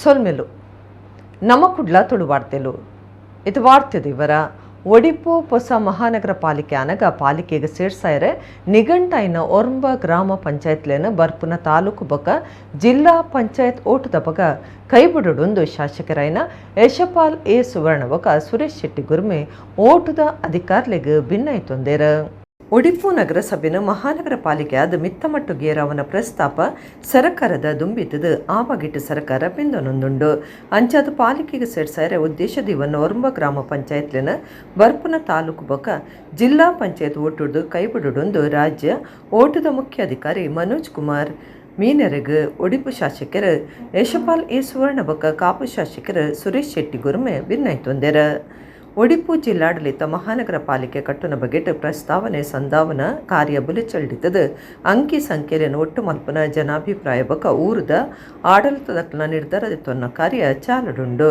ಸೊಲ್ಮೆಲು ನಮ್ಮ ಕುಡ್ಲ ತುಳುವಾಡ್ತೆಲು ಇದು ವಾರ್ತೆದು ಇವರ ಒಡಿಪು ಹೊಸ ಮಹಾನಗರ ಪಾಲಿಕೆ ಅನಗ ಪಾಲಿಕೆಗೆ ಸೇರ್ಸಾಯರೆ ನಿಘಂಟೈನ ಒರ್ಂಬ ಗ್ರಾಮ ಪಂಚಾಯತ್ಲೇನ ಬರ್ಪುನ ತಾಲೂಕು ಬೊಕ ಜಿಲ್ಲಾ ಪಂಚಾಯತ್ ಓಟದ ಬಗ ಕೈಬಿಡೊಂದು ಶಾಸಕರೈನ ಯಶಪಾಲ್ ಎ ಸುವರ್ಣ ಬೊಕ ಸುರೇಶ್ ಶೆಟ್ಟಿ ಗುರ್ಮೆ ಓಟದ ಅಧಿಕಾರ್ಲೆಗ್ ಭಿನ್ನೈತೊಂದೇರ ಒಡಿಪು ನಗರಸಭೆನ ಮಹಾನಗರ ಪಾಲಿಕೆ ಆದ ಮಿತ್ತಮಟ್ಟು ಗೇರವನ ಪ್ರಸ್ತಾಪ ಸರ್ಕಾರದ ದುಂಬಿತದು ಆವಾಗಿಟ್ಟು ಸರ್ಕಾರ ಪಿಂದೊಂದುಂಡು ಅಂಚಾದ ಪಾಲಿಕೆಗೆ ಸೇರ್ಸಾರೆ ಉದ್ದೇಶದ ಇವನ್ನು ಒರ್ಂಬ ಗ್ರಾಮ ಪಂಚಾಯತ್ಲಿನ ಬರ್ಪುನ ತಾಲೂಕು ಬೊಕ ಜಿಲ್ಲಾ ಪಂಚಾಯತ್ ಓಟುಡು ಕೈಬಿಡೊಂದು ರಾಜ್ಯ ಓಟದ ಮುಖ್ಯ ಅಧಿಕಾರಿ ಮನೋಜ್ ಕುಮಾರ್ ಮೀನೆರೆಗ್ ಒಡಿಪು ಶಾಸಕರು ಯಶಪಾಲ್ ಎ ಸುವರ್ಣ ಬೊಕ ಕಾಪು ಶಾಸಕರು ಸುರೇಶ್ ಶೆಟ್ಟಿ ಗುರ್ಮೆ ಭಿನ್ನೈತೊಂದೆರ ಒಡಿಪು ಜಿಲ್ಲಾಡಳಿತ ಮಹಾನಗರ ಪಾಲಿಕೆ ಕಟ್ಟುನ ಬಗೆಟ್ ಪ್ರಸ್ತಾವನೆ ಸಂಧಾವನಾ ಕಾರ್ಯ ಬುಲಿಚಲ್ಡಿತದು ಅಂಕಿ ಸಂಖ್ಯೆಯನ್ನು ಒಟ್ಟು ಮಲ್ಪನ ಜನಾಭಿಪ್ರಾಯ ಬೊಕ ಊರದ ಆಡಳಿತದಕ್ಲ ನಿರ್ಧಾರದಿತ್ತೊನ್ನ ಕಾರ್ಯ ಚಾಲಡುಂಡು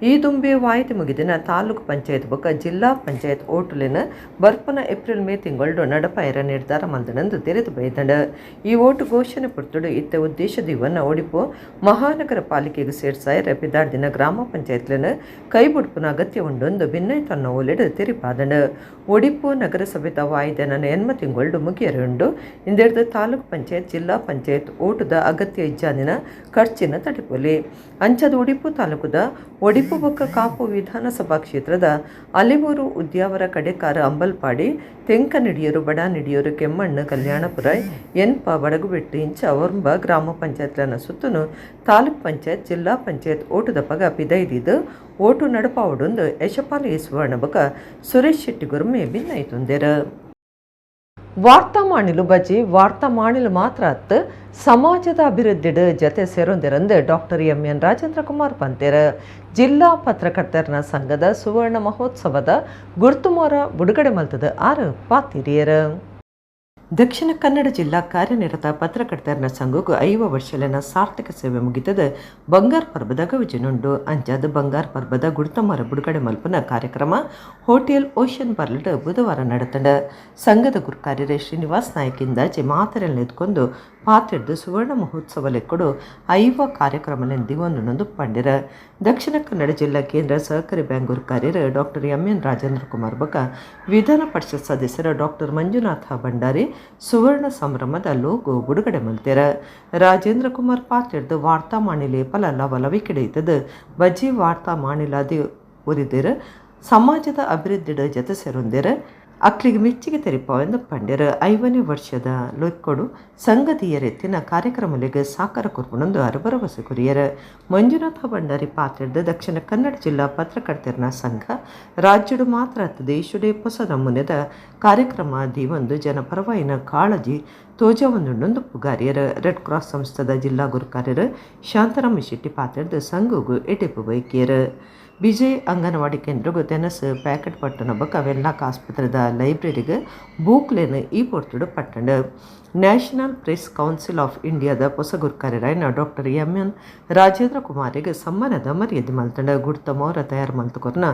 ಈ ದುಂಬೆ ವಾಯಿತಿ ಮುಗಿದಿನ ತಾಲೂಕು ಪಂಚಾಯತ್ ಬೊಕ ಜಿಲ್ಲಾ ಪಂಚಾಯತ್ ಓಟುಲಿನ ಬರ್ಪನ ಏಪ್ರಿಲ್ ಮೇ ತಿಂಗಳು ನಡಪಾಯರ ನಿರ್ಧಾರ ಮಂದನಂದು ತೆರೆದು ಬೈದಂಡ ಈ ಓಟು ಘೋಷಣೆ ಪುರ್ತುಡು ಇತ್ತ ಉದ್ದೇಶದ ಇವನ್ನ ಒಡಿಪು ಮಹಾನಗರ ಪಾಲಿಕೆಗೆ ಸೇರ್ಸಾಯ ಪಿದಾರ್ದಿನ ಗ್ರಾಮ ಪಂಚಾಯತ್ಲಿನ ಕೈಬುಡ್ಪುನ ಅಗತ್ಯ ಉಂಡೊಂದು ಭಿನ್ನ ತನ್ನ ಓಲೆಡು ತಿರಿಪಾದನು ಒಡಿಪು ನಗರಸಭೆದ ವಾಯ್ದೆನ ಎನ್ಮ ತಿಂಗಳು ಮುಗಿಯರುಂಡು ಇಂದೆಡ್ದು ತಾಲೂಕು ಪಂಚಾಯತ್ ಜಿಲ್ಲಾ ಪಂಚಾಯತ್ ಓಟದ ಅಗತ್ಯ ಇಜ್ಜಾನಿನ ಖರ್ಚಿನ ತಟಿಪೊಲಿ ಅಂಚದ ಒಡಿಪು ತಾಲೂಕುದ ಒಡಿಪು ಬೊಕ್ಕ ಕಾಪು ವಿಧಾನಸಭಾ ಕ್ಷೇತ್ರದ ಅಲಿವೂರು ಉದ್ಯಾವರ ಕಡೆಕಾರ ಅಂಬಲ್ಪಾಡಿ ತೆಂಕ ನಿಡಿಯೂರು ಬಡ ನಿಡಿಯೂರು ಕೆಮ್ಮಣ್ಣು ಕಲ್ಯಾಣಪುರ ಎನ್ಪ ಬಡಗುಬೆಟ್ಟು ಇಂಚ ಒರ್ಂಬ ಗ್ರಾಮ ಪಂಚಾಯತ್ಲನ ಸುತ್ತನು ತಾಲೂಕ್ ಪಂಚಾಯತ್ ಜಿಲ್ಲಾ ಪಂಚಾಯತ್ ಓಟದ ಪಗ ಪಿದೈದಿದ್ದು ಓಟು ನಡಪಾವಡೊಂದು ಯಶಪಾಲ್ ಎ ಸುವರ್ಣ ಬೊಕ ಸುರೇಶ್ ಶೆಟ್ಟಿ ಗುರ್ಮೆ ಭಿನ್ನೈತೊಂದೆರ ವಾರ್ತಾ ಮಾಣಿಲು ಬಜಿ ವಾರ್ತಾ ಮಾಣಿಲು ಮಾತ್ರ ಅತ್ತು ಸಮಾಜದ ಅಭಿವೃದ್ಧಿಡ್ ಜತೆ ಸೇರೊಂದೆರಂದು ಡಾಕ್ಟರ್ ಎಂ.ಎನ್. ರಾಜೇಂದ್ರ ಕುಮಾರ್ ಪಂತೆರ ಜಿಲ್ಲಾ ಪತ್ರಕರ್ತರ ಸಂಘದ ಸುವರ್ಣ ಮಹೋತ್ಸವದ ಗುರ್ತುಮೋರ ಬಿಡುಗಡೆ ಮಲ್ತದ ಆರು ಪಾತಿರಿಯರ ದಕ್ಷಿಣ ಕನ್ನಡ ಜಿಲ್ಲಾ ಕಾರ್ಯನಿರತ ಪತ್ರಕರ್ತರ ಸಂಘಕ್ಕೂ 5 ವರ್ಷಲಿನ ಸಾರ್ಥಕ ಸೇವೆ ಮುಗಿತದ ಬಂಗಾರ ಪರ್ಬದ ಗವಿಜನುಂಡು ಅಂಚಾದ ಬಂಗಾರ ಪರ್ಬದ ಗುಡ್ತಮರ ಬಿಡುಗಡೆ ಮಲ್ಪನ ಕಾರ್ಯಕ್ರಮ ಹೋಟೆಲ್ ಓಷನ್ ಬರ್ಲಡ್ ಬುಧವಾರ ನಡೆತಂಡ ಸಂಘದ ಗುರುಕಾರ್ಯರೇ ಶ್ರೀನಿವಾಸ್ ನಾಯಕಿಂದಾಚೆ ಮಾತರೆಲ್ಲ ಎತ್ಕೊಂಡು ಪಾತ್ರೆಡ್ದು ಸುವರ್ಣ ಮಹೋತ್ಸವ ಲೆಕ್ಕಡು 5 ಕಾರ್ಯಕ್ರಮಲೆಂದಿ ಒಂದೊಂದು ಪಂಡಿರ ದಕ್ಷಿಣ ಕನ್ನಡ ಜಿಲ್ಲಾ ಕೇಂದ್ರ ಸಹಕಾರಿ ಬ್ಯಾಂಕ್ ಗುರುಕಾರ್ಯರು ಡಾಕ್ಟರ್ ಎಂ.ಎನ್. ರಾಜೇಂದ್ರ ಕುಮಾರ್ ಬೊಕ ವಿಧಾನ ಪರಿಷತ್ ಸದಸ್ಯರ ಡಾಕ್ಟರ್ ಮಂಜುನಾಥ ಭಂಡಾರಿ ಸುವರ್ಣ ಸಂಭ್ರಮದ ಲೋಗೋ ಬಿಡುಗಡೆ ಮಲ್ತೆರ ರಾಜೇಂದ್ರ ಕುಮಾರ್ ಪಾತ್ರೆಡ್ದು ವಾರ್ತಾ ಮಾಣಿಲೆ ಪಲಲ್ಲ ಒಲವಿಕೆಡೆಯ್ತದ ಬಜಿ ವಾರ್ತಾ ಮಾಣಿಲಾದಿ ಉರಿದೇರ ಸಮಾಜದ ಅಭಿವೃದ್ಧಿಡ ಜತೆ ಸೇರೊಂದೇರ ಅಕ್ಲಿಗೆ ಮೆಚ್ಚಿಗೆ ತೆರಿಪಾವೆಂದು ಪಂಡ್ಯರ 5ನೇ ವರ್ಷದ ಲೊಕ್ಕೊಡು ಸಂಗತಿಯರೆತ್ತಿನ ಕಾರ್ಯಕ್ರಮಗಳಿಗೆ ಸಾಕಾರ ಕೊರ್ಪುಣೊಂದು ಭರವಸೆ ಕುರಿಯರ ಮಂಜುನಾಥ ಭಂಡಾರಿ ಪಾತ್ರೆಡ್ದು ದಕ್ಷಿಣ ಕನ್ನಡ ಜಿಲ್ಲಾ ಪತ್ರಕರ್ತರ ಸಂಘ ರಾಜ್ಯಡು ಮಾತ್ರ ದೇಶುಡೆ ಹೊಸ ನಮೂನೆದ ಕಾರ್ಯಕ್ರಮ ಒಂದು ಜನಪರವಾಯಿನ ಕಾಳಜಿ ತೋಜವೊಂದುಂಡೊಂದು ಪುಗಾರಿಯರ ರೆಡ್ ಕ್ರಾಸ್ ಸಂಸ್ಥದ ಜಿಲ್ಲಾ ಗುರುಕಾರ್ಯರು ಶಾಂತರಾಮ ಶೆಟ್ಟಿ ಪಾತ್ರೆಡ್ದು ಸಂಘಗೂ ಎಟೆಪು ಬೈಕಿಯರ ವಿಜಯ್ ಅಂಗನವಾಡಿ ಕೇಂದ್ರಗೂ ತೆನಸು ಪ್ಯಾಕೆಟ್ ಪಟ್ಟಣ ಬೊಕ ವೆನ್ಲಾಕ್ ಆಸ್ಪತ್ರೆದ ಲೈಬ್ರರಿಗೆ ಬೂಕ್ಲೇನು ಈ ಪೊರ್ತುಡು ಪಟ್ಟಣ ನ್ಯಾಷನಲ್ ಪ್ರೆಸ್ ಕೌನ್ಸಿಲ್ ಆಫ್ ಇಂಡಿಯಾದ ಹೊಸ ಗುರುಕಾರ್ಯರಾಯನ ಡಾಕ್ಟರ್ ಎಂ.ಎನ್. ರಾಜೇಂದ್ರ ಕುಮಾರಿಗೆ ಸಮ್ಮಾನದ ಮರ್ಯಾದೆ ಮಲ್ತಂಡ ಗುಡ್ತ ಮೋರ ತಯಾರು ಮಲ್ತುಕೊರ್ನ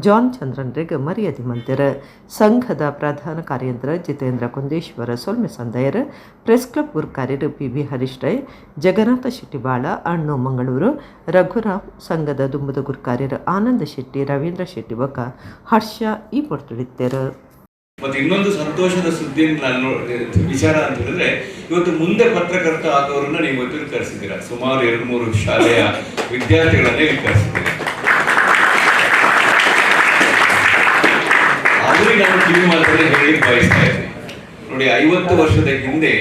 ಜಾನ್ ಚಂದ್ರನ್ರಿಗೆ ಮರ್ಯಾದೆ ಮಲ್ತಿರ ಸಂಘದ ಪ್ರಧಾನ ಕಾರ್ಯಂತ್ರ ಜಿತೇಂದ್ರ ಕುಂದೇಶ್ವರ ಸೊಲ್ಮೆ ಸಂದಯರ್ ಪ್ರೆಸ್ ಕ್ಲಬ್ ಗುರುಕಾರ್ಯರು ಪಿ.ಬಿ. ಹರೀಶ್ ರೈ ಜಗನ್ನಾಥ ಶೆಟ್ಟಿ ಬಾಳ ಅಣ್ಣು ಮಂಗಳೂರು ರಘುರಾಮ್ ಸಂಘದ ದುಂಬುದ ಗುರುಕಾರ್ಯರು ಆನಂದ ಶೆಟ್ಟಿ ರವೀಂದ್ರ ಶೆಟ್ಟಿ ಬೊಕ ಹರ್ಷ ಈ ಪೊರ್ತುಡಿತ್ತರು. ಮತ್ತೆ ಇನ್ನೊಂದು ಸಂತೋಷದ ಸುದ್ದಿ ವಿಚಾರ ಅಂತ ಹೇಳಿದ್ರೆ ಇವತ್ತು ಮುಂದೆ ಪತ್ರಕರ್ತ ಆಗೋರನ್ನ ನೀವು ಇವತ್ತು ಕರೆಸಿದ್ದೀರಾ. ಸುಮಾರು 2-3 ಶಾಲೆಯ ವಿದ್ಯಾರ್ಥಿಗಳನ್ನೇ ಕರೆಸಿದ್ದೀರಾ. ಅವರಿಗೆ ನಾನು ಕಿವಿ ಮಾತಲ್ಲಿ ಹೇಳಿ ಬಯಸ್ತಾ ಇದ್ದೀನಿ. ನೋಡಿ, 50 ವರ್ಷದ ಹಿಂದೆ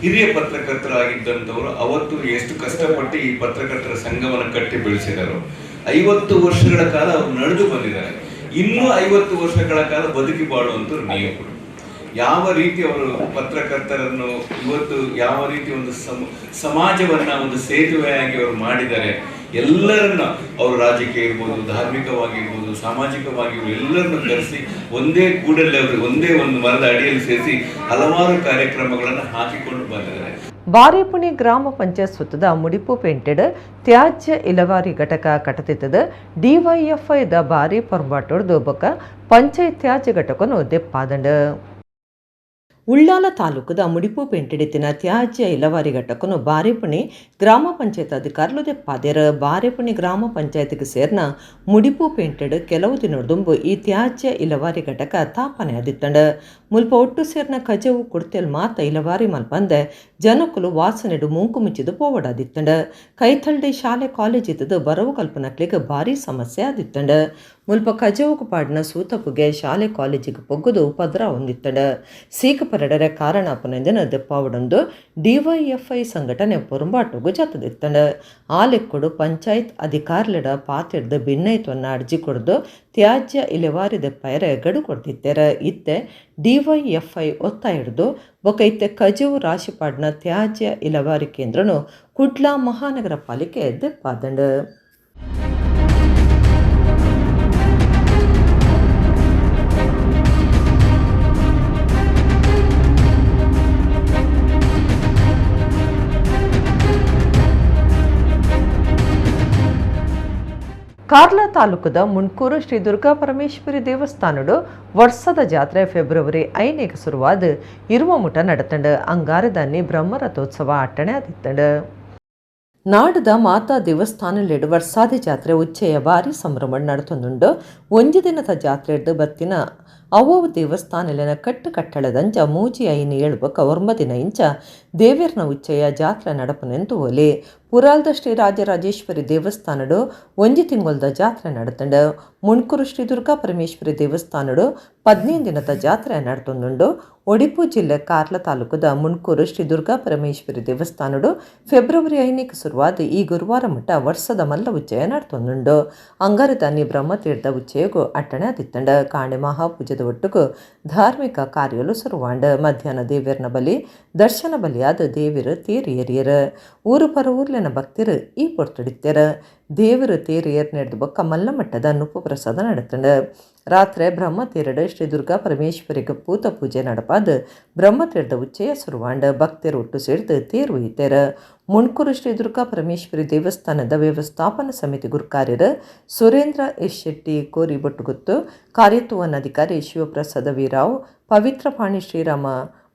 ಹಿರಿಯ ಪತ್ರಕರ್ತರಾಗಿದ್ದಂಥವ್ರು ಅವತ್ತು ಎಷ್ಟು ಕಷ್ಟಪಟ್ಟು ಈ ಪತ್ರಕರ್ತರ ಸಂಘವನ್ನು ಕಟ್ಟಿ ಬೆಳೆಸಿದರು. 50 ವರ್ಷಗಳ ಕಾಲ ಅವರು ನಡೆದು ಬಂದಿದ್ದಾರೆ. ಇನ್ನೂ 50 ವರ್ಷಗಳ ಕಾಲ ಬದುಕಿ ಬಾಳುವಂತರು ನೀವು. ಯಾವ ರೀತಿ ಅವರು ಪತ್ರಕರ್ತರನ್ನು ಇವತ್ತು ಯಾವ ರೀತಿ ಒಂದು ಸಮಾಜವನ್ನ ಒಂದು ಸೇತುವೆಯಾಗಿ ಅವರು ಮಾಡಿದ್ದಾರೆ. ಎಲ್ಲರನ್ನ ಅವರು ರಾಜಕೀಯ ಇರ್ಬೋದು, ಧಾರ್ಮಿಕವಾಗಿರ್ಬೋದು, ಸಾಮಾಜಿಕವಾಗಿ ಎಲ್ಲರನ್ನು ಕರೆಸಿ ಒಂದೇ ಕೂಡಲೇ ಅವರು ಒಂದೇ ಒಂದು ಮರದ ಅಡಿಯಲ್ಲಿ ಸೇರಿಸಿ ಹಲವಾರು ಕಾರ್ಯಕ್ರಮಗಳನ್ನು ಹಾಕಿಕೊಂಡು ಬಂದಿದ್ದಾರೆ. ಬಾರೇಪುಣಿ ಗ್ರಾಮ ಪಂಚಾಯತ್ ಸುತ್ತದ ಮುಡಿಪು ಪೇಂಟೆಡ್ ತ್ಯಾಜ್ಯ ಇಲವಾರಿ ಘಟಕ ಕಟತಿತ್ತದ ಡಿವೈಎಫ್ಐದ ಬಾರಿ ಪೊರ್ಬಾಟೊಡ್ದು ಬೊಕ ಪಂಚಾಯತ್ ತ್ಯಾಜ್ಯ ಘಟಕನು ದೆಪ್ಪಾದಂಡ ಉಳ್ಳಾಲ ತಾಲೂಕದ ಮುಡಿಪು ಪೆಂಟಿಡಿತಿನ ತ್ಯಾಜ್ಯ ಇಲವಾರಿ ಘಟಕನು ಬಾರೇಪುಣಿ ಗ್ರಾಮ ಪಂಚಾಯತ್ ಅಧಿಕಾರುಲು ದೆಪ್ಪಾದೆರ್. ಬಾರೇಪುಣಿ ಗ್ರಾಮ ಪಂಚಾಯತ್ಗೆ ಸೇರ್ನ ಮುಡಿಪು ಪೆಂಟೆಡ್ ಕೆಲವು ದಿನದುಂಬು ಈ ತ್ಯಾಜ್ಯ ಇಲವಾರಿ ಘಟಕ ತಾಪನೆ ಆದಿತ್ತಂಡ. ಮುಲ್ಪ ಒಟ್ಟು ಸೇರ್ನ ಕಜವು ಕುಡ್ತೆಲ್ ಮಾತ ಇಲವಾರಿ ಮಲ್ಪಂದೆ ಜನಕುಲು ವಾಸನೆಡು ಮೂಂಕು ಮುಚ್ಚಿದು ಪೋವಡಾದಿತ್ತಂಡ. ಕೈತಲ್ಡೆ ಶಾಲೆ ಕಾಲೇಜ್ ಇದ್ದದು ಬರವು ಕಲ್ಪನಕ್ಲಿಗೆ ಭಾರಿ ಸಮಸ್ಯೆ ಆದಿತ್ತಂಡ. ಮುಲ್ಪ ಕಜವುಕು ಪಾಡಿನ ಸೂತಪುಗೆ ಶಾಲೆ ಕಾಲೇಜಿಗೆ ಪೊಗ್ಗುದು ಉಪದ್ರ ಹೊಂದಿತ್ತಂಡ. ಸೀಕ ಪರಡರೆ ಕಾರಣ ಅಪನೆಂದಿನ ದೆಪ್ಪಾವಡೊಂದು ಡಿವೈಎಫ್ಐ ಸಂಘಟನೆ ಪೊರುಂಬಾಟುಗು ಜತದಿತ್ತಂಡ. ಆಲೆಕ್ಕುಡು ಪಂಚಾಯತ್ ಅಧಿಕಾರಿಲಡ ಪಾತೆಡ್ದು ಭಿನ್ನೈತ್ವನ್ನ ಅರ್ಜಿ ಕೊಡ್ದು ತ್ಯಾಜ್ಯ ಇಲೆವಾರಿ ದೆಪ್ಪಾಯರೆ ಗಡು ಕೊಡ್ತಿತ್ತೆರ. ಇತ್ತೆ ಡಿವೈಎಫ್ಐ ಒತ್ತಾಯ ಹಿಡ್ದು ಬೊಕ ಇತ್ತೆ ಕಜವು ರಾಶಿಪಾಡ್ನ ತ್ಯಾಜ್ಯ ಇಲವಾರಿ ಕೇಂದ್ರನು ಕುಡ್ಲ ಮಹಾನಗರ ಪಾಲಿಕೆ ದೆಪ್ಪಾದಂಡ. ಕಾರ್ಲ ತಾಲೂಕದ ಮುಣ್ಕೂರು ಶ್ರೀ ದುರ್ಗಾ ಪರಮೇಶ್ವರಿ ದೇವಸ್ಥಾನಡು ವರ್ಷದ ಜಾತ್ರೆ ಫೆಬ್ರವರಿ 5ಗೆ ಶುರುವಾದ ಇರುವ ಮುಟ ನಡತಂಡ. ಅಂಗಾರದಾನಿ ಬ್ರಹ್ಮರಥೋತ್ಸವ ಅಟ್ಟಣೆ ಆದಿತ್ತಂಡ. ನಾಡದ ಮಾತಾ ದೇವಸ್ಥಾನಲೆಡು ವರ್ಷಾದಿ ಜಾತ್ರೆ ಉಚ್ಚೆಯ ಭಾರಿ ಸಂಭ್ರಮ ನಡತೊಂದುಂಡು. ಒಂಜಿ ದಿನದ ಜಾತ್ರೆ ಬತ್ತಿನ ಅವವು ದೇವಸ್ಥಾನಲಿನ ಕಟ್ಟಳದಂಚ ಮೂಜಿ 5 ಒರ್ಮ ದಿನ ಇಂಚ ದೇವೇರ್ನ ಉಚ್ಚೆಯ ಜಾತ್ರೆ ನಡಪನೆಂದು ಒಲೆ. ಪುರಾಲ್ದ ಶ್ರೀ ರಾಜರಾಜೇಶ್ವರಿ ದೇವಸ್ಥಾನಡು ಒಂಜಿ ತಿಂಗೊಲ್ದ ಜಾತ್ರೆ ನಡತಂಡ. ಮುಣ್ಕೂರು ಶ್ರೀ ದುರ್ಗಾ ಪರಮೇಶ್ವರಿ ದೇವಸ್ಥಾನಡು 15 ದಿನದ ಜಾತ್ರೆ ನಡತೊಂದುಂಡು. ಒಡಿಪು ಜಿಲ್ಲೆ ಕಾರ್ಲ ತಾಲೂಕದ ಮುಣ್ಕೂರು ಶ್ರೀ ದುರ್ಗಾ ಪರಮೇಶ್ವರಿ ದೇವಸ್ಥಾನಡು ಫೆಬ್ರವರಿ 5ಕ್ಕೆ ಶುರುವಾದ ಈ ಗುರುವಾರ ಮಟ್ಟ ವರ್ಷದ ಮಲ್ಲ ಉಚ್ಚಯ ನಡತೊಂದುಂಡು. ಅಂಗಾರದಾನಿ ಬ್ರಹ್ಮತೀರ್ಥ ಉಚ್ಚಯಗೂ ಅಟ್ಟಣೆ ಆದಿತ್ತಂಡ. ಕಾಣೆ ಮಹಾಪೂಜದ ಒಟ್ಟುಗು ಧಾರ್ಮಿಕ ಕಾರ್ಯಲು ಶುರುವಾಂಡ. ಮಧ್ಯಾಹ್ನ ದೇವೇರ್ನ ಬಲಿ ದರ್ಶನ ಬಲಿಯಾದ ದೇವಿರು ತೇರು ಏರಿಯರ. ಊರು ಪರ ಊರ್ಲಿನ ಭಕ್ತರು ಈ ಪೊರ್ತುಡಿತ್ತರ. ದೇವರು ತೇರು ಏರ್ ನಡೆದು ಬೊಕ್ಕ ಮಲ್ಲ ಮಟ್ಟದ ನುಪ್ಪು ಪ್ರಸಾದ ನಡತಂಡ. ರಾತ್ರಿ ಬ್ರಹ್ಮತೀರಡು ಶ್ರೀ ದುರ್ಗಾ ಪರಮೇಶ್ವರಿಗೆ ಪೂತ ಪೂಜೆ ನಡಪಾದ ಬ್ರಹ್ಮತೀರ್ಥ ಉಚ್ಚಯ ಶುರುವಾಂಡ. ಭಕ್ತರು ಒಟ್ಟು ಸೇರಿದು ತೇರು ಒಯ್ತಾರ. ಮುಣ್ಕೂರು ಶ್ರೀ ದುರ್ಗಾ ಪರಮೇಶ್ವರಿ ದೇವಸ್ಥಾನದ ವ್ಯವಸ್ಥಾಪನಾ ಸಮಿತಿ ಗುರುಕಾರ್ಯರು ಸುರೇಂದ್ರ ಎಸ್ ಶೆಟ್ಟಿ ಕೋರಿ ಬೊಟ್ಟುಗುತ್ತು, ಕಾರ್ಯತ್ವನಾಧಿಕಾರಿ ಶಿವಪ್ರಸಾದ ವೀರಾವ್, ಪವಿತ್ರ ಪಾಣಿ ಶ್ರೀರಾಮ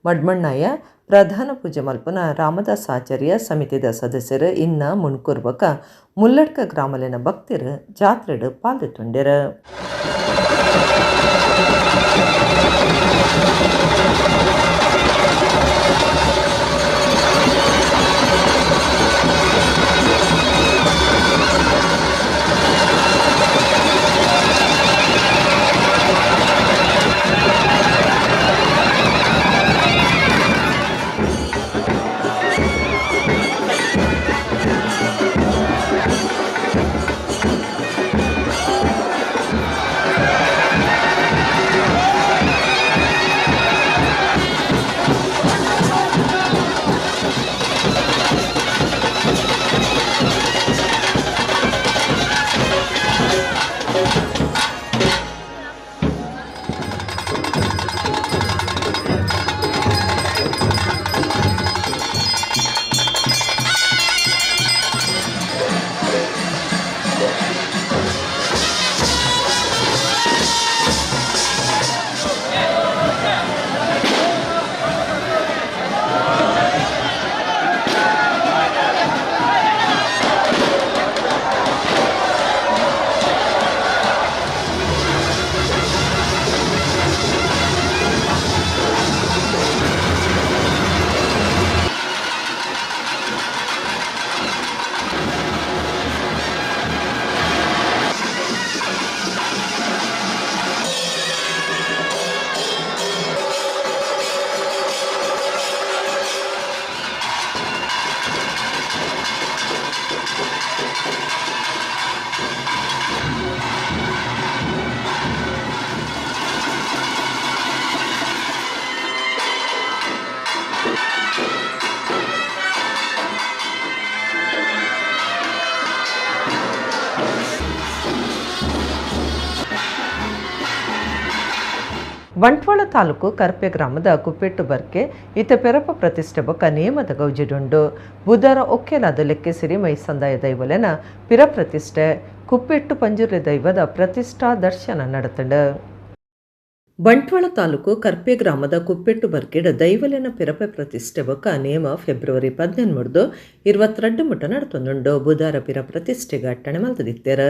ಮಡ್ಮಣ್ಣಯ್ಯ, ಪ್ರಧಾನ ಪೂಜೆ ಮಲ್ಪನ ರಾಮದಾಸ್ ಆಚಾರ್ಯ, ಸಮಿತಿದ ಸದಸ್ಯರು ಇನ್ನ ಮುಣ್ಕೂರು ಬಕ ಮುಲ್ಲಡ್ಕ ಗ್ರಾಮಲಿನ ಭಕ್ತರು ಜಾತ್ರೆಡು ಪಾಲ್ದೊಂಡ್ಯರ. ಬಂಟ್ವಾಳ ತಾಲೂಕು ಕರ್ಪೆ ಗ್ರಾಮದ ಕುಪ್ಪೆಟ್ಟು ಬರ್ಕೆ ಇತ ಪೆರಪ ಪ್ರತಿಷ್ಠೆ ಬೊಕ್ಕ ನೇಮದ ಗೌಜಿಡುಂಡು. ಬುಧರ ಒಕ್ಕೆಲಾದ ಲೆಕ್ಕೆಸಿರಿ ಮೈ ಸಂದಾಯ ದೈವಲೆನ ಪಿರ ಪ್ರತಿಷ್ಠೆ ಕುಪ್ಪೆಟ್ಟು ಪಂಜುರ್ಲಿ ದೈವದ ಪ್ರತಿಷ್ಠಾ ದರ್ಶನ ನಡತಂಡ. ಬಂಟ್ವಾಳ ತಾಲೂಕು ಕರ್ಪೆ ಗ್ರಾಮದ ಕುಪ್ಪೆಟ್ಟು ಬರ್ಕಿಡ್ ದೈವಲೆನ ಪಿರಪೆ ಪ್ರತಿಷ್ಠೆ ಬೊಕ್ಕ ನೇಮ ಫೆಬ್ರವರಿ 18 22 ಮುಟ ನಡತೊಂದುಂಡು. ಬುಧಾರ ಪಿರ ಪ್ರತಿಷ್ಠೆಗೆ ಅಟ್ಟಣೆ ಮಲ್ತದಿತ್ತೇರ.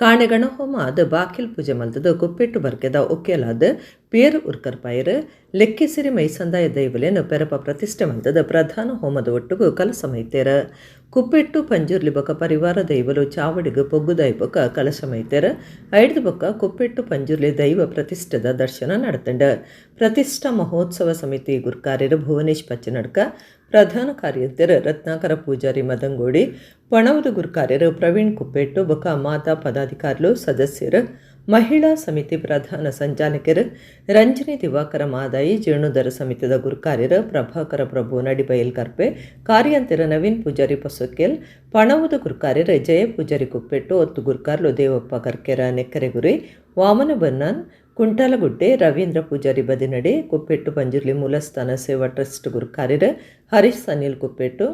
ಕಾಣೆ ಗಣಹೋಮ ಅದು ಬಾಕಿಲ್ ಪೂಜೆ ಮಲ್ತದ ಕುಪ್ಪೆಟ್ಟು ಬರ್ಕೆದ ಒಕ್ಕೆಲಾದ ಪೇರು ಉರ್ಕರ್ ಪೈರ್ ಲೆಕ್ಕಿಸಿರಿ ಮೈಸಂದಾಯ ದೈವಲೆನು ಪೆರಪ ಪ್ರತಿಷ್ಠೆ ಮಲ್ತದ ಪ್ರಧಾನ ಹೋಮದ ಒಟ್ಟುಗು ಕಲಸ ಮೈತೇರ. ಕುಪ್ಪೆಟ್ಟು ಪಂಜುರ್ಲಿ ಬೊಕ್ಕ ಪರಿವಾರ ದೈವಲು ಚಾವಡಿಗು ಪೊಗ್ಗುದಾಯಿ ಬೊಕ್ಕ ಕಲಶ ಮೈತೇರ. ಐಡ್ದು ಬೊಕ್ಕ ಕುಪ್ಪೆಟ್ಟು ಪಂಜುರ್ಲಿ ದೈವ ಪ್ರತಿಷ್ಠೆದ ದರ್ಶನ ನಡೆತಂಡ. ಪ್ರತಿಷ್ಠಾ ಮಹೋತ್ಸವ ಸಮಿತಿ ಗುರ್ಕಾರ್ಯರು ಭುವನೇಶ್ ಪಚ್ಚನಡ್ಕ, ಪ್ರಧಾನ ಕಾರ್ಯದರ್ಶಿ ರತ್ನಾಕರ ಪೂಜಾರಿ ಮದಂಗೋಡಿ, ಪಣವದ ಗುರ್ಕಾರ್ಯರು ಪ್ರವೀಣ್ ಕುಪ್ಪೆಟ್ಟು ಬೊಕ್ಕ ಮಾತಾ ಪದಾಧಿಕಾರಿಗಳು ಸದಸ್ಯರು, ಮಹಿಳಾ ಸಮಿತಿ ಪ್ರಧಾನ ಸಂಚಾಲಕರು ರಂಜನಿ ದಿವಾಕರ ಮಾದಾಯಿ, ಜೀರ್ಣೋದ್ಧಾರ ಸಮಿತಿದ ಗುರ್ಕಾರ್ಯರು ಪ್ರಭಾಕರ ಪ್ರಭು ನಡಿಬಯಲ್ ಕರ್ಪೆ, ಕಾರ್ಯಾಂತರ ನವೀನ್ ಪೂಜಾರಿ ಪೊಸೊಕ್ಕೆಲ್, ಪಣವದ ಗುರ್ಕಾರ್ಯರು ಜಯ ಪೂಜಾರಿ ಕುಪ್ಪೆಟ್ಟು, ಒತ್ತು ಗುರ್ಕಾರ್ಲು ದೇವಪ್ಪ ಕರ್ಕೆರ ನೆಕ್ಕರೆಗುರಿ, ವಾಮನ ಬನ್ನಾನ್ ಕುಂಟಾಲಗುಡ್ಡೆ, ರವೀಂದ್ರ ಪೂಜಾರಿ ಬದಿನಡೆ, ಕುಪ್ಪೆಟ್ಟು ಪಂಜುರ್ಲಿ ಮೂಲಸ್ಥಾನ ಸೇವಾ ಟ್ರಸ್ಟ್ ಗುರ್ಕಾರ್ಯರು ಹರೀಶ್ ಅನಿಲ್ ಕುಪ್ಪೆಟ್ಟು,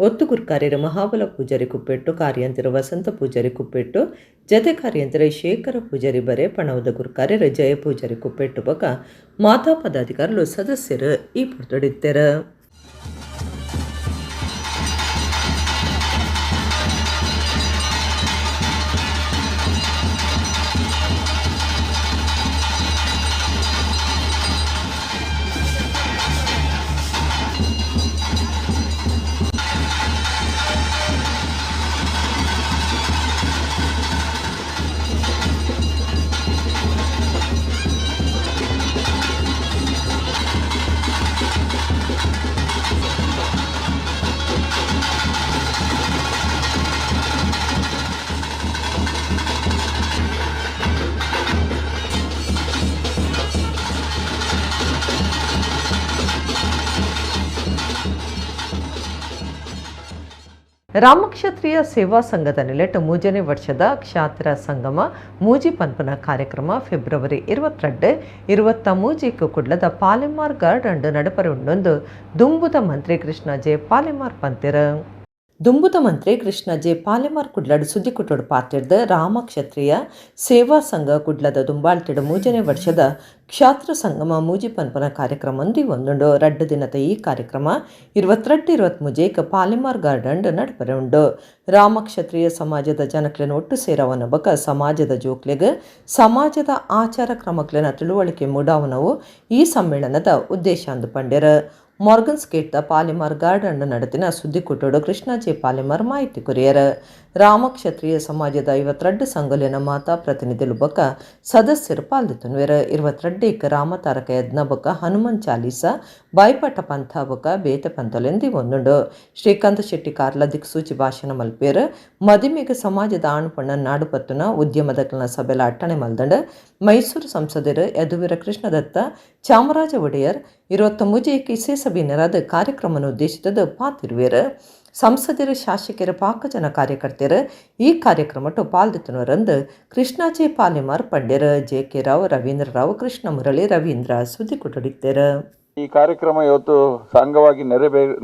ಒತ್ತು ಗುರ್ಕಾರ್ಯರು ಮಹಾಬಲ ಪೂಜಾರಿ ಕುಪ್ಪೆಟ್ಟು, ಕಾರ್ಯಾಂತರ ವಸಂತ ಪೂಜಾರಿ ಕುಪ್ಪೆಟ್ಟು, ಜತೆ ಕಾರ್ಯಾಂತರ ಶೇಖರ ಪೂಜಾರಿ ಬರೆ, ಪಣವದ ಗುರ್ಕಾರ್ಯರು ಜಯ ಪೂಜಾರಿ ಕುಪ್ಪೆಟ್ಟು ಬೊಕ್ಕ ಮಾತಾ ಪದಾಧಿಕಾರಿಗಳು ಸದಸ್ಯರು ಈ ಪುರ್ತೊಡಿತ್ತೇರ. ರಾಮಕ್ಷತ್ರಿಯ ಸೇವಾ ಸಂಘದ ನೆಲೆಟ್ 3ನೇ ವರ್ಷದ ಕ್ಷಾತ್ರ ಸಂಗಮ ಮೂಜಿ ಪನ್ಪನ ಕಾರ್ಯಕ್ರಮ ಫೆಬ್ರವರಿ 22, 23 ಕುಡ್ಲದ ಪಾಲೆಮಾರ್ ಗಾರ್ಡನ್ ನಡಪರೆ ಉಂಡೊಂದು ದುಂಬುದ ಮಂತ್ರಿ ಕೃಷ್ಣ ಜೆ ಪಾಲೆಮಾರ್ ಪಂತಿರ. ದುಂಬುದ ಮಂತ್ರಿ ಕೃಷ್ಣ ಜೆ ಪಾಲೆಮಾರ್ ಕುಡ್ಲಡ್ ಸುದ್ದಿ ಕುಟ್ಟೋಡು ಪಾರ್ಟಿರ್ದ ರಾಮಕ್ಷತ್ರಿಯ ಸೇವಾ ಸಂಘ ಕುಡ್ಲದ ದುಂಬಾಳ್ತಿಡು 3ನೇ ವರ್ಷದ ಕ್ಷಾತ್ರ ಸಂಗಮ ಮೂಜಿ ಪನ್ಪನ ಕಾರ್ಯಕ್ರಮ ಒಂದುಂಡು. 2 ದಿನದ ಈ ಕಾರ್ಯಕ್ರಮ 22-23 ಪಾಲೆಮಾರ್ ಗಾರ್ಡನ್ ನಡಪರೆ ಉಂಡು. ರಾಮಕ್ಷತ್ರಿಯ ಸಮಾಜದ ಜನಕ್ಲೆನ ಒಟ್ಟು ಸೇರವನ ಬಕ ಸಮಾಜದ ಜೋಕ್ಲೆಗ್ ಸಮಾಜದ ಆಚಾರ ಕ್ರಮಕ್ಲೆನ ತಿಳುವಳಿಕೆ ಮೂಡಾವನವು ಈ ಸಮ್ಮೇಳನದ ಉದ್ದೇಶ ಅಂದು ಪಂಡ್ಯರ. ಮಾರ್ಗನ್ ಸ್ಕೇಟ್ದ ಪಾಲೆಮಾರ್ ಗಾರ್ಡನ್ ನಡತಿನ ಸುದ್ದಿ ಕುಟ್ಟೋಡು ಕೃಷ್ಣ ಜೆ ಪಾಲೆಮಾರ್ ಮಾಹಿತಿ ಕೊರಿಯರ. ರಾಮಕ್ಷತ್ರಿಯ ಸಮಾಜದ 52 ಸಂಘಲೆನ ಮಾತಾ ಪ್ರತಿನಿಧಿಗಳು ಬೊಕ್ಕ ಸದಸ್ಯರು ಪಾಲ್ದಿತ್ತನ್ವೇರ. 22 ರಾಮತಾರಕ ಯಜ್ಞ ಬೊಕ್ಕ ಹನುಮನ್ ಚಾಲೀಸ ಬಾಯ್ಪಾಟ ಪಂಥ ಬೊಕ್ಕ ಬೇತೆ ಪಂಥಲೆಂದಿ ಒಂದುಂಡು. ಶ್ರೀಕಾಂತ ಶೆಟ್ಟಿ ಕಾರ್ಲ ದಿಕ್ಸೂಚಿ ಭಾಷಣ ಮಲ್ಪೇರ. ಮದಿಮೆಗ ಸಮಾಜದ ಆಣುಪಣ್ಣ ನಾಡುಪತ್ತುನ ಉದ್ಯಮದಕ್ಲನ ಸಭೆಲ ಅಟ್ಟಣೆ ಮಲ್ದಂಡ. ಮೈಸೂರು ಸಂಸದರು ಯದುವೀರ ಕೃಷ್ಣದತ್ತ, ಚಾಮರಾಜ ಒಡೆಯರ್ 23 ಇಸೆ ಸಭೆನರಾದ ಕಾರ್ಯಕ್ರಮನ ಉದ್ದೇಶಿತದ ಪಾತಿರುವೇರ. ಸಂಸದರು, ಶಾಸಕರ, ಪಾಕಜನ ಕಾರ್ಯಕರ್ತೆಯರು ಈ ಕಾರ್ಯಕ್ರಮಟ್ಟು ಪಾಲ್ದಿತ್ತನವರಂದು ಕೃಷ್ಣ ಜೆ ಪಾಲೆಮಾರ್ ಪಂಡ್ಯರ. ಜೆ.ಕೆ. ರಾವ್, ರವೀಂದ್ರ ರಾವ್, ಕೃಷ್ಣ ಮುರಳಿ, ರವೀಂದ್ರ ಸುದ್ದಿ ಕೊಟ್ಟಡಿದ್ದೇರ. ಈ ಕಾರ್ಯಕ್ರಮ ಇವತ್ತು ಸಾಂಗವಾಗಿ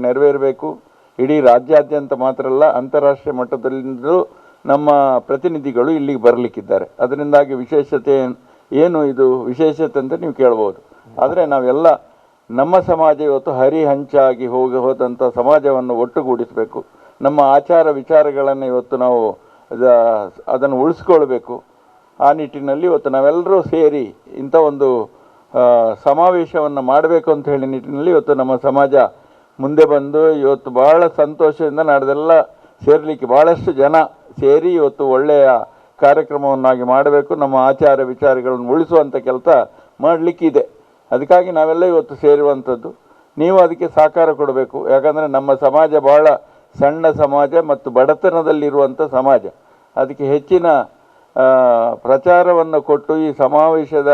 ನೆರವೇರಬೇಕು. ಇಡೀ ರಾಜ್ಯಾದ್ಯಂತ ಮಾತ್ರ ಅಲ್ಲ, ಅಂತಾರಾಷ್ಟ್ರೀಯ ಮಟ್ಟದಲ್ಲಿಂದಲೂ ನಮ್ಮ ಪ್ರತಿನಿಧಿಗಳು ಇಲ್ಲಿಗೆ ಬರಲಿಕ್ಕಿದ್ದಾರೆ. ಅದರಿಂದಾಗಿ ವಿಶೇಷತೆ ಏನು, ಇದು ವಿಶೇಷತೆ ಅಂತ ನೀವು ಕೇಳ್ಬೋದು. ಆದರೆ ನಾವೆಲ್ಲ ನಮ್ಮ ಸಮಾಜ ಇವತ್ತು ಹರಿಹಂಚಾಗಿ ಹೋದಂಥ ಸಮಾಜವನ್ನು ಒಟ್ಟುಗೂಡಿಸಬೇಕು. ನಮ್ಮ ಆಚಾರ ವಿಚಾರಗಳನ್ನು ಇವತ್ತು ನಾವು ಅದನ್ನು ಉಳಿಸ್ಕೊಳ್ಬೇಕು. ಆ ನಿಟ್ಟಿನಲ್ಲಿ ಇವತ್ತು ನಾವೆಲ್ಲರೂ ಸೇರಿ ಇಂಥ ಒಂದು ಸಮಾವೇಶವನ್ನು ಮಾಡಬೇಕು ಅಂತ ಹೇಳಿ ನಿಟ್ಟಿನಲ್ಲಿ ಇವತ್ತು ನಮ್ಮ ಸಮಾಜ ಮುಂದೆ ಬಂದು ಇವತ್ತು ಭಾಳ ಸಂತೋಷದಿಂದ ನಾಡ್ದೆಲ್ಲ ಸೇರಲಿಕ್ಕೆ ಭಾಳಷ್ಟು ಜನ ಸೇರಿ ಇವತ್ತು ಒಳ್ಳೆಯ ಕಾರ್ಯಕ್ರಮವನ್ನಾಗಿ ಮಾಡಬೇಕು. ನಮ್ಮ ಆಚಾರ ವಿಚಾರಗಳನ್ನು ಉಳಿಸುವಂಥ ಕೆಲಸ ಮಾಡಲಿಕ್ಕಿದೆ. ಅದಕ್ಕಾಗಿ ನಾವೆಲ್ಲ ಇವತ್ತು ಸೇರುವಂಥದ್ದು. ನೀವು ಅದಕ್ಕೆ ಸಹಕಾರ ಕೊಡಬೇಕು. ಯಾಕಂದರೆ ನಮ್ಮ ಸಮಾಜ ಭಾಳ ಸಣ್ಣ ಸಮಾಜ ಮತ್ತು ಬಡತನದಲ್ಲಿರುವಂಥ ಸಮಾಜ. ಅದಕ್ಕೆ ಹೆಚ್ಚಿನ ಪ್ರಚಾರವನ್ನು ಕೊಟ್ಟು ಈ ಸಮಾವೇಶದ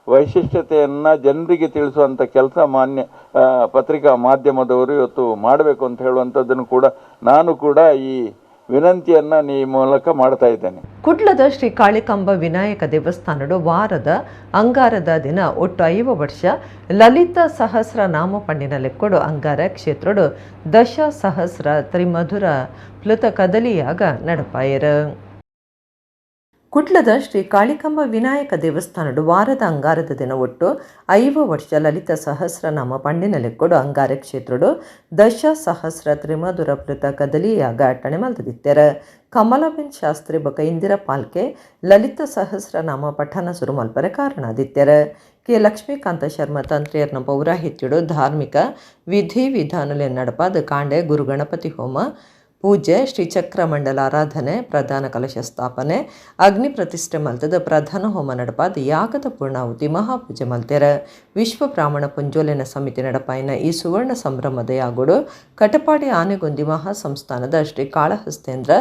ವೈಶಿಷ್ಟ್ಯತೆಯನ್ನು ಜನರಿಗೆ ತಿಳಿಸುವಂಥ ಕೆಲಸ ಪತ್ರಿಕಾ ಮಾಧ್ಯಮದವರು ಇವತ್ತು ಮಾಡಬೇಕು ಅಂತ ಹೇಳುವಂಥದ್ದನ್ನು ಕೂಡ ನಾನು ಕೂಡ ಈ ವಿನಂತಿಯನ್ನು ಈ ಮೂಲಕ ಮಾಡ್ತಾ ಇದ್ದೇನೆ. ಕುಡ್ಲದ ಶ್ರೀ ಕಾಳಿಕಾಂಬ ವಿನಾಯಕ ದೇವಸ್ಥಾನಡು ವಾರದ ಅಂಗಾರದ ದಿನ ಒಟ್ಟು 5 ವರ್ಷ ಲಲಿತ ಸಹಸ್ರ ನಾಮ ಪಂಡಿನ ಲೆಕ್ಕೊಡು ಅಂಗಾರ ಕ್ಷೇತ್ರಡು ದಶ ಸಹಸ್ರ ತ್ರಿಮಧುರ ಪ್ಲುತ ಕದಲಿಯಾಗ ನಡಪಾಯರ. ಕುಟ್ಲದ ಶ್ರೀ ಕಾಳಿಕಮ್ಮ ವಿನಾಯಕ ದೇವಸ್ಥಾನಡು ವಾರದ ಅಂಗಾರದ ದಿನ ಒಟ್ಟು 5 ವರ್ಷ ಲಲಿತ ಸಹಸ್ರನಾಮ ಪಂಡಿನ ಲೆಕ್ಕೊಡು ಅಂಗಾರ ಕ್ಷೇತ್ರಡು ದಶ ಸಹಸ್ರ ತ್ರಿಮಧುರ ಪೃತ ಕದಲಿಯಾಗ ಅಟ್ಟಣೆ ಮಲ್ತದಿತ್ತೆರ ಕಮಲಬೆನ್ ಶಾಸ್ತ್ರಿ ಬಕ ಇಂದಿರಾ ಪಾಲ್ಕೆ ಲಲಿತ ಸಹಸ್ರನಾಮ ಪಠನ ಸುರು ಮಲ್ಪರೆ ಕಾರಣಾದಿತ್ತೆರ ಕೆ ಲಕ್ಷ್ಮೀಕಾಂತ ಶರ್ಮ ತಂತ್ರಿಯರ್ನ ಪೌರಾಹಿತ್ಯಡು ಧಾರ್ಮಿಕ ವಿಧಿ ವಿಧಾನಲೆ ನಡಪಾದ ಕಾಂಡೆ ಗುರು ಗಣಪತಿ ಹೋಮ ಪೂಜೆ ಶ್ರೀ ಚಕ್ರ ಮಂಡಲ ಆರಾಧನೆ ಪ್ರಧಾನ ಕಲಶ ಸ್ಥಾಪನೆ ಅಗ್ನಿ ಪ್ರತಿಷ್ಠೆ ಮಲ್ತದ ಪ್ರಧಾನ ಹೋಮ ನಡಪಾದ ಯಾಗದ ಪೂರ್ಣಾಹುತಿ ಮಹಾಪೂಜೆ ಮಲ್ತೆರ ವಿಶ್ವ ಬ್ರಾಹ್ಮಣ ಪುಂಜೋಲೆನ ಸಮಿತಿ ನಡಪಾಯಿನ ಈ ಸುವರ್ಣ ಸಂಭ್ರಮದ ಯಾಗುಡು ಕಟಪಾಡಿ ಆನೆಗೊಂದಿ ಮಹಾಸಂಸ್ಥಾನದ ಶ್ರೀ ಕಾಳಹಸ್ತೇಂದ್ರ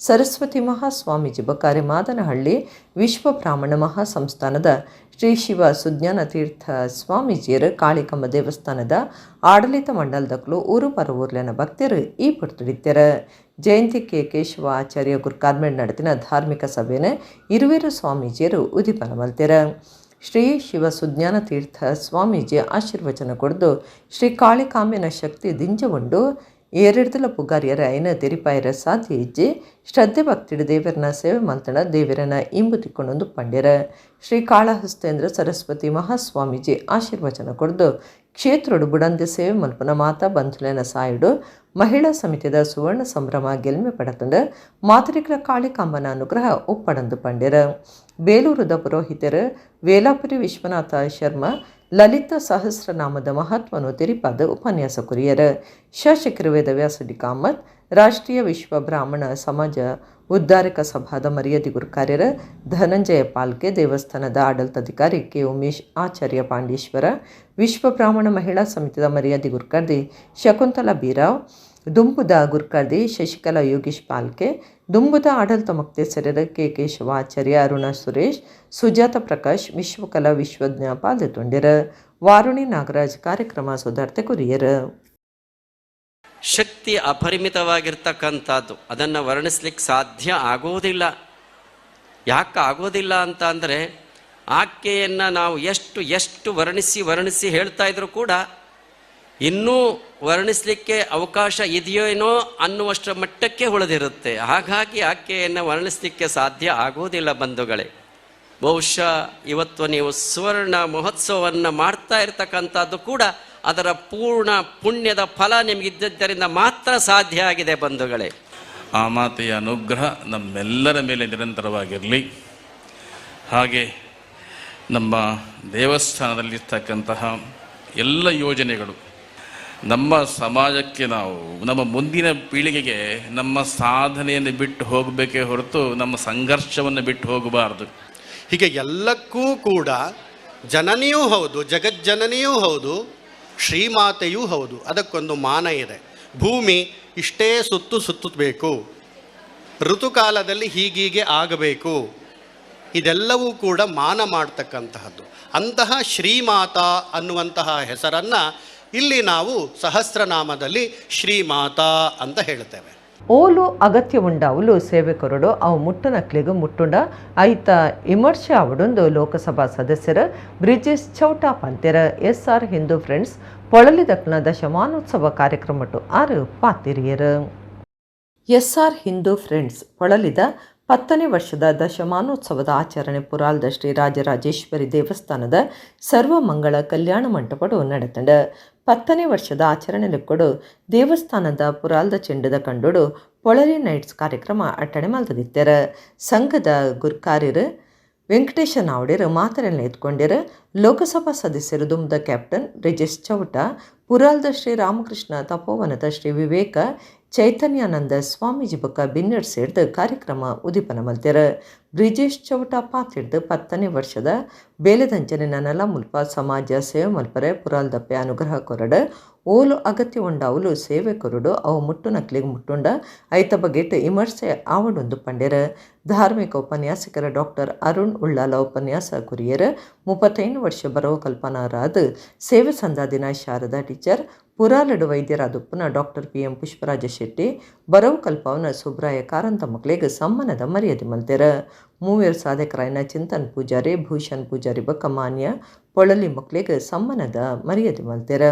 ಸರಸ್ವತಿ ಮಹಾಸ್ವಾಮೀಜಿ ಬಕಾರಿ ಮಾದನಹಳ್ಳಿ ವಿಶ್ವ ಬ್ರಾಹ್ಮಣ ಮಹಾಸಂಸ್ಥಾನದ ಶ್ರೀ ಶಿವ ಸುಜ್ಞಾನ ತೀರ್ಥ ಸ್ವಾಮೀಜಿಯರು ಕಾಳಿಕಮ್ಮ ದೇವಸ್ಥಾನದ ಆಡಳಿತ ಮಂಡಲದಕ್ಕಲು ಊರು ಪರವೂರ್ಲಿನ ಭಕ್ತರು ಈ ಪುಡ್ತುಡಿತ್ತರ ಜಯಂತಿ ಕೆ ಕೇಶವ ಆಚಾರ್ಯ ಗುರ್ಕಾರ್ಮೆಂಟ್ ನಡೆದಿನ ಧಾರ್ಮಿಕ ಸಭೆನ ಇರುವೇರು ಸ್ವಾಮೀಜಿಯರು ಉದಿಪನ ಮಲ್ತೆರ ಶ್ರೀ ಶಿವ ಸುಜ್ಞಾನ ತೀರ್ಥ ಸ್ವಾಮೀಜಿ ಆಶೀರ್ವಚನ ಕೊಡ್ದು ಶ್ರೀ ಕಾಳಿಕಾಂಬಿನ ಶಕ್ತಿ ದಿಂಜಗೊಂಡು ಏರಿಡ್ದಲ ಪುಗಾರಿಯರ ಐನ ತೆರಿಪಾಯರ ಸಾಧ್ಯ ಇಜ್ಜಿ ಶ್ರದ್ಧೆ ಭಕ್ತಿಡು ದೇವರನ ಸೇವೆ ಮಲ್ತಣ ದೇವರನ ಇಂಬುತಿಕೊಂಡೊಂದು ಪಂಡ್ಯರ ಶ್ರೀ ಕಾಳಹಸ್ತೇಂದ್ರ ಸರಸ್ವತಿ ಮಹಾಸ್ವಾಮೀಜಿ ಆಶೀರ್ವಚನ ಕೊಡ್ದು ಕ್ಷೇತ್ರಡು ಬುಡಂದೆ ಸೇವೆ ಮಲ್ಪನ ಮಾತಾ ಬಂಧುಲೆನ ಸಾಯುಡು ಮಹಿಳಾ ಸಮಿತಿದ ಸುವರ್ಣ ಸಂಭ್ರಮ ಗೆಲ್ಮೆ ಪಡತಂಡ ಮಾತರಿಕರ ಕಾಳಿಕಾಂಬನ ಅನುಗ್ರಹ ಒಪ್ಪಡಂದು ಪಂಡ್ಯರ ಬೇಲೂರದ ಪುರೋಹಿತರು ವೇಲಾಪುರಿ ವಿಶ್ವನಾಥ ಶರ್ಮ ಲಲಿತ ಸಹಸ್ರನಾಮದ ಮಹತ್ವವನ್ನು ತಿರಿಪಾದ ಉಪನ್ಯಾಸ ಕುರಿಯರ ಶಾಸಕರು ವೇದವ್ಯಾಸ ಡಿ ಕಾಮತ್ ರಾಷ್ಟ್ರೀಯ ವಿಶ್ವ ಬ್ರಾಹ್ಮಣ ಸಮಾಜ ಉದ್ಧಾರಕ ಸಭಾದ ಮರ್ಯಾದಿ ಗುರುಕಾರ್ಯರ ಧನಂಜಯ ಪಾಲ್ಕೆ ದೇವಸ್ಥಾನದ ಆಡಳಿತಾಧಿಕಾರಿ ಕೆ ಉಮೇಶ್ ಆಚಾರ್ಯ ಪಾಂಡೇಶ್ವರ ವಿಶ್ವ ಬ್ರಾಹ್ಮಣ ಮಹಿಳಾ ಸಮಿತಿದ ಮರ್ಯಾದಿ ಗುರುಕಾರ್ದಿ ಶಕುಂತಲಾ ಬೀರಾವ್ ದುಂಬುದ ಗುರುಕಾರ್ದಿ ಶಶಿಕಲಾ ಯೋಗೀಶ್ ಪಾಲ್ಕೆ ದುಂಬುದ ಆಡಳಿತ ಮುಕ್ತೇಸರರ ಕೆ ಕೇಶವ ಆಚಾರ್ಯ ಅರುಣ ಸುರೇಶ್ ಸುಜಾತ ಪ್ರಕಾಶ್ ವಿಶ್ವಕಲಾ ವಿಶ್ವಜ್ಞ ಪಾಲ್ಗೊಂಡಿರ ವಾರುಣಿ ನಾಗರಾಜ್ ಕಾರ್ಯಕ್ರಮ ಸುಧಾರ್ತೆ ಕುರಿಯರ ಶಕ್ತಿ ಅಪರಿಮಿತವಾಗಿರ್ತಕ್ಕಂಥದ್ದು, ಅದನ್ನು ವರ್ಣಿಸ್ಲಿಕ್ಕೆ ಸಾಧ್ಯ ಆಗೋದಿಲ್ಲ. ಯಾಕೆ ಆಗೋದಿಲ್ಲ ಅಂತ ಅಂದರೆ ಆಕೆಯನ್ನು ನಾವು ಎಷ್ಟು ವರ್ಣಿಸಿ ಹೇಳ್ತಾ ಇದ್ರೂ ಕೂಡ ಇನ್ನೂ ವರ್ಣಿಸಲಿಕ್ಕೆ ಅವಕಾಶ ಇದೆಯೇನೋ ಅನ್ನುವಷ್ಟರ ಮಟ್ಟಕ್ಕೆ ಉಳಿದಿರುತ್ತೆ. ಹಾಗಾಗಿ ಆಕೆಯನ್ನು ವರ್ಣಿಸಲಿಕ್ಕೆ ಸಾಧ್ಯ ಆಗೋದಿಲ್ಲ ಬಂಧುಗಳೇ. ಬಹುಶಃ ಇವತ್ತು ನೀವು ಸುವರ್ಣ ಮಹೋತ್ಸವವನ್ನು ಮಾಡ್ತಾ ಇರ್ತಕ್ಕಂಥದ್ದು ಕೂಡ ಅದರ ಪೂರ್ಣ ಪುಣ್ಯದ ಫಲ ನಿಮಗಿದ್ದರಿಂದ ಮಾತ್ರ ಸಾಧ್ಯ ಆಗಿದೆ ಬಂಧುಗಳೇ. ಆ ಮಾತೆಯ ಅನುಗ್ರಹ ನಮ್ಮೆಲ್ಲರ ಮೇಲೆ ನಿರಂತರವಾಗಿರಲಿ. ಹಾಗೆ ನಮ್ಮ ದೇವಸ್ಥಾನದಲ್ಲಿರ್ತಕ್ಕಂತಹ ಎಲ್ಲ ಯೋಜನೆಗಳು ನಮ್ಮ ಸಮಾಜಕ್ಕೆ, ನಾವು ನಮ್ಮ ಮುಂದಿನ ಪೀಳಿಗೆಗೆ ನಮ್ಮ ಸಾಧನೆಯನ್ನು ಬಿಟ್ಟು ಹೋಗಬೇಕೇ ಹೊರತು ನಮ್ಮ ಸಂಘರ್ಷವನ್ನು ಬಿಟ್ಟು ಹೋಗಬಾರ್ದು. ಹೀಗೆ ಎಲ್ಲಕ್ಕೂ ಕೂಡ ಜನನಿಯೂ ಹೌದು, ಜಗಜ್ಜನನಿಯೂ ಹೌದು, ಶ್ರೀಮಾತೆಯೂ ಹೌದು. ಅದಕ್ಕೊಂದು ಮಾನ ಇದೆ. ಭೂಮಿ ಇಷ್ಟೇ ಸುತ್ತಬೇಕು, ಋತುಕಾಲದಲ್ಲಿ ಹೀಗೀಗೆ ಆಗಬೇಕು, ಇದೆಲ್ಲವೂ ಕೂಡ ಮಾನ ಮಾಡ್ತಕ್ಕಂತಹದ್ದು. ಅಂತಹ ಶ್ರೀಮಾತಾ ಅನ್ನುವಂತಹ ಹೆಸರನ್ನು ಇಲ್ಲಿ ನಾವು ಸಹಸ್ರನಾಮದಲ್ಲಿ ಶ್ರೀಮಾತಾ ಅಂತ ಹೇಳ್ತೇವೆ. ಓಲು ಅಗತ್ಯ ಉಂಡಾವುಲು ಸೇವೆ ಕೊರಡು ಅವು ಮುಟ್ಟನಕ್ಲಿಗೂ ಮುಟ್ಟುಂಡ ಐತ ವಿಮರ್ಶೆ ಅವಡೊಂದು ಲೋಕಸಭಾ ಸದಸ್ಯರ ಬ್ರಿಜೇಶ್ ಚೌಟಾ ಪಂತೆರ SR ಹಿಂದೂ ಫ್ರೆಂಡ್ಸ್ ಪೊಳಲಿದಕ್ನ ದಶಮಾನೋತ್ಸವ ಕಾರ್ಯಕ್ರಮಟ್ಟು 6 ಪಾತಿರಿಯರು. SR ಹಿಂದೂ ಫ್ರೆಂಡ್ಸ್ ಪೊಳಲಿದ 10ನೇ ವರ್ಷದ ದಶಮಾನೋತ್ಸವದ ಆಚರಣೆ ಪುರಾಲ್ದ ಶ್ರೀ ರಾಜರಾಜೇಶ್ವರಿ ದೇವಸ್ಥಾನದ ಸರ್ವಮಂಗಳ ಕಲ್ಯಾಣ ಮಂಟಪಡು ನಡೆತಂಡ 10ನೇ ವರ್ಷದ ಆಚರಣೆ ಲೆಕ್ಕೊಡು ದೇವಸ್ಥಾನದ ಪುರಾಲ್ದ ಚೆಂಡದ ಕಂಡೋಡು ಪೊಳಲಿ ನೈಟ್ಸ್ ಕಾರ್ಯಕ್ರಮ ಅಟ್ಟಣೆ ಮಲ್ತದಿತ್ತರ. ಸಂಘದ ಗುರ್ಕಾರ್ಯರು ವೆಂಕಟೇಶ ನಾವಡಿರು ಮಾತರೆಲ್ಲ ಎತ್ಕೊಂಡಿರು. ಲೋಕಸಭಾ ಸದಸ್ಯರು ದುಮ್ದ ಕ್ಯಾಪ್ಟನ್ ಬ್ರಿಜೇಶ್ ಚೌಟ, ಪುರಾಲ್ದ ಶ್ರೀ ರಾಮಕೃಷ್ಣ ತಪೋವನದ ಶ್ರೀ ವಿವೇಕ ಚೈತನ್ಯಾನಂದ ಸ್ವಾಮೀಜಿ ಬೊಕ್ಕ ಬಿನ್ನಡ್ ಸೇರಿದ ಕಾರ್ಯಕ್ರಮ ಉದಿಪನ ಮಲ್ತೆರ. ಬ್ರಿಜೇಶ್ ಚೌಟ ಪಾತಿಡ್ದು 10ನೇ ವರ್ಷದ ಬೇಲೆದಂಚನೆ ನನಲ ಮುಲ್ಪ ಸಮಾಜ ಸೇವೆ ಮಲ್ಪರೆ ಪುರಾಲ್ದಪ್ಪೆ ಅನುಗ್ರಹ ಕೊರಡ ಓಲು ಅಗತ್ಯ ಉಂಡಾವುಲು ಸೇವೆ ಕೊರಡು ಅವು ಮುಟ್ಟು ನಕ್ಲಿಗೆ ಮುಟ್ಟುಂಡ ಐತ ಬಗೆಟ್ ವಿಮರ್ಶೆ ಆವಡೊಂದು ಪಂಡ್ಯರ. ಧಾರ್ಮಿಕ ಉಪನ್ಯಾಸಕರ ಡಾಕ್ಟರ್ ಅರುಣ್ ಉಳ್ಳಾಲ ಉಪನ್ಯಾಸ ಕುರಿಯರ. 35 ವರ್ಷ ಬರುವ ಕಲ್ಪನಾರಾದ ಸೇವೆ ಸಂದಾದಿನ ಶಾರದಾ ಟೀಚರ್, ಪುರಾಲಡು ವೈದ್ಯರಾದುಪ್ಪನ ಡಾಕ್ಟರ್ PM ಪುಷ್ಪರಾಜ ಶೆಟ್ಟಿ, ಬರವು ಕಲ್ಪವನ ಸುಬ್ರಾಯ ಕಾರಂತ ಮಕ್ಕಳಿಗೆ ಸಮ್ಮಾನದ ಮರ್ಯಾದೆ ಮಲ್ತೆರ. 3 ಸಾಧಕರಾಯನ ಚಿಂತನ್ ಪೂಜಾರಿ, ಭೂಷಣ್ ಪೂಜಾರಿ ಬಕ್ಕ ಮಾನ್ಯ, ಪೊಳಲಿ ಮಕ್ಕಳಿಗೆ ಸಮ್ಮಾನದ ಮರ್ಯಾದೆ ಮಲ್ತೆರ.